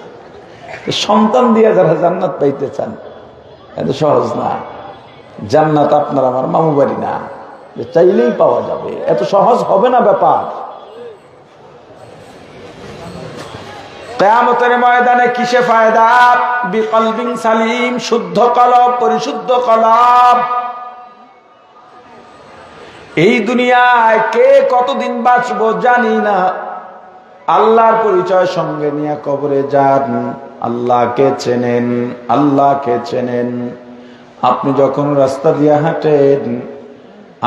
সন্তান দিয়ে যারা জান্নাত পাইতে চান, এত সহজ না। জান্নাত আপনার আমার মামু বাড়ি না, চাইলেই পাওয়া যাবে, এত সহজ হবে না ব্যাপার। কিয়ামতের ময়দানে কিসে ফায়দা? বিকলবিন সালিম, শুদ্ধ কলব, পরিশুদ্ধ কলব। এই দুনিয়ায় কে কতদিন বাঁচবো জানি না, আল্লাহর পরিচয় সঙ্গে নিয়ে কবরে যান। আল্লাহকে চেনেন, আল্লাহকে চেনেন। আপনি যখন রাস্তা দিয়ে হাঁটেন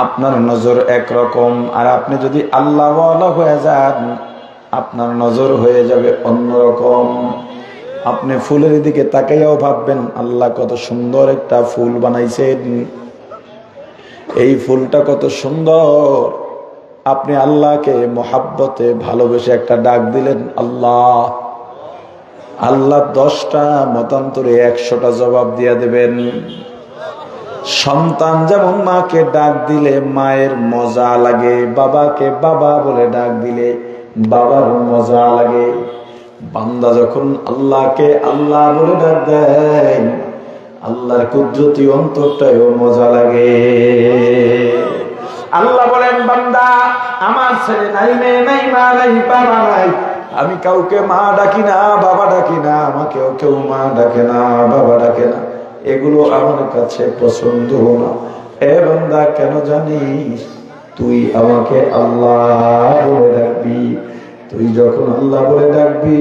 আপনার নজর একরকম, আর আপনি যদি আল্লাহওয়ালা হয়ে যান আপনার নজর হয়ে যাবে অন্যরকম। আপনি ফুলের দিকে তাকাইয়াও ভাববেন আল্লাহ কত সুন্দর একটা ফুল বানাইছেন, এই ফুলটা কত সুন্দর। আপনি আল্লাহকে মোহাব্বতে ভালোবেসে একটা ডাক দিলেন আল্লাহ, আল্লাহ 10টা মতান্তরে 100টা জবাব দিয়ে দেবেন। সন্তান যেমন মাকে ডাক দিলে মায়ের মজা লাগে, বাবাকে বাবা বলে ডাক দিলে বাবার মজা লাগে, বান্দা যখন আল্লাহকে আল্লাহ বলে ডাক দেয় আল্লাহর কুদরতি অন্তরটাও মজা লাগে। আল্লাহ বলেন বান্দা আমার ছেলে নাই, মেয়ে নাই, মা নাই, বাবা নাই, আমি কাউকে মা ডাকি না, বাবা ডাকি না, আমাকেও কেউ মা ডাকে না, বাবা ডাকে না, এগুলো আমার কাছে পছন্দ না। এ বান্দা কেন জানিস? তুই আমাকে আল্লাহ বলে ডাকবি, তুই যখন আল্লাহ বলে ডাকবি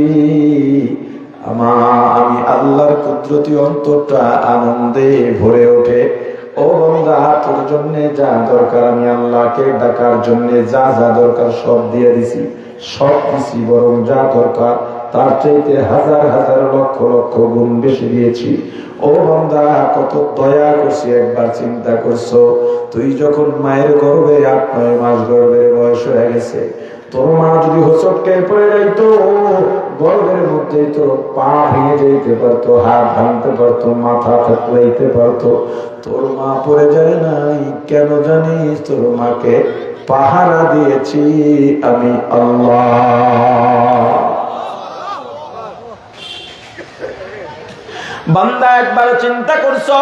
আমি আল্লাহর কুদরতি অন্তরটা আনন্দে ভরে ওঠে। ও বান্দা তোর জন্য যা দরকার আমি আল্লাহকে ডাকার জন্য যা যা দরকার সব দিয়ে দিছি, সব দিছি, বরং যা দরকার তার চাইতে হাজার হাজার লক্ষ লক্ষ গুণ বেশি দিয়েছি। ও বান্দা কত দয়া করছি একবার চিন্তা করছো? তুই যখন মায়ের গর্ভে 8-9 মাস গর্ভের বয়স হয়ে গেছে, তোর মা যদি হোঁচটকে পড়ে যাইতো গর্ভের মধ্যে তোর পা ভেঙে যেতে পারতো, হাত ভাঙতে পারতো, মাথা থাকলাইতে পারতো, তোর মা পড়ে যায় নাই কেন জানিস? তোর মাকে পাহারা দিয়েছি আমি আল্লাহ। বান্দা একবার চিন্তা করছো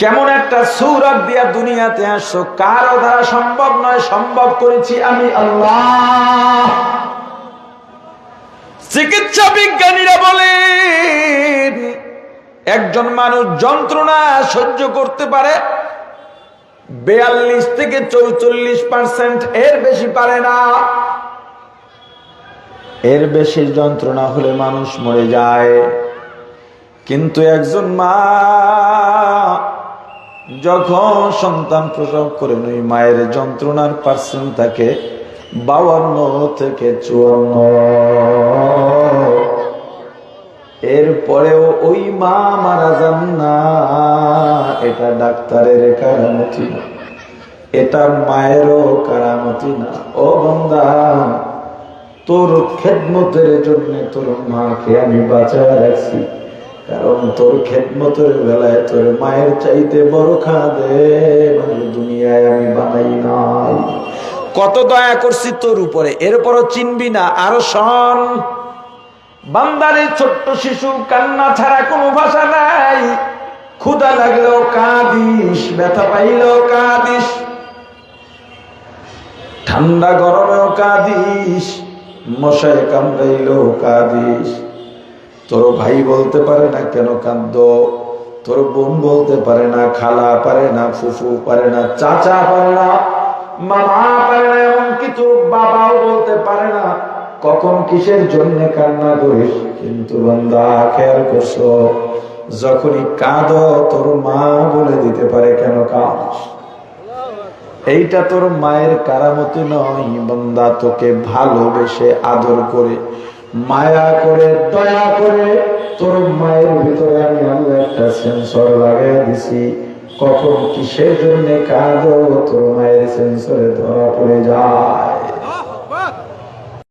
কেমন একটা সূরত দিয়া দুনিয়াতে আসছো, কারো দ্বারা সম্ভব নয়, সম্ভব করেছি আমি আল্লাহ। চিকিৎসা বিজ্ঞানীরা বলেন একজন মানুষ যন্ত্রণা সহ্য করতে পারে 42 থেকে 44%, এর বেশি পারে না। এর বেশি যন্ত্রণা হলে মানুষ মরে যায়। কিন্তু একজন মা যখন সন্তান প্রসব করেন ওই মায়ের যন্ত্রণার পার্সেন্ট থাকে 52 থেকে 54। এরপরেও ওই মা মারা যান না, এটা ডাক্তারের কারামতি না, এটা মায়েরও কারামতি না। ও বান্দা তোর খেদমতের জন্য তোর মাকে আমি বাঁচায় রাখছি, কারণ তোর খেদমতের বেলায় তোর মায়ের চাইতে বড় খাদেম দুনিয়ায় আমি বানাই নাই। কত দয়া করছি তোর উপরে, এরপরও চিনবি না। আরো শোন, বান্দারে ছোট্ট শিশু, কান্না ছাড়া কোনো ভাষা নাই। ক্ষুধা লাগলেও কাঁদিস, ব্যথা পাইলেও কাঁদিস, ঠান্ডা গরমেও কাঁদিস, মশায় কামড়াইলেও কাঁদিস। তোর ভাই বলতে পারে না কেন কাঁদো, তোর বোন বলতে পারে না, খালা পারে না, ফুফু পারে না, চাচা পারে না, মামা পারে না, এমনকি তোর বাবাও বলতে পারে না কখন কিসের জন্য কান্না করিস। কিন্তু বান্দা খেয়াল করছো, যখনই কাঁদো তোর মা বলে দিতে পারে কেন কাঁদিস। এইটা তোর মায়ের কারামতি নয়, বান্দা তোকে ভালোবেসে আদর করে মায়া করে দয়া করে তোর মায়ের ভিতরে আমি আল্লাহ একটা সেন্সর লাগাই দিছি। কখন কিসের জন্য কাঁদো তোর মায়ের সেন্সরে ধরা পড়ে যায়।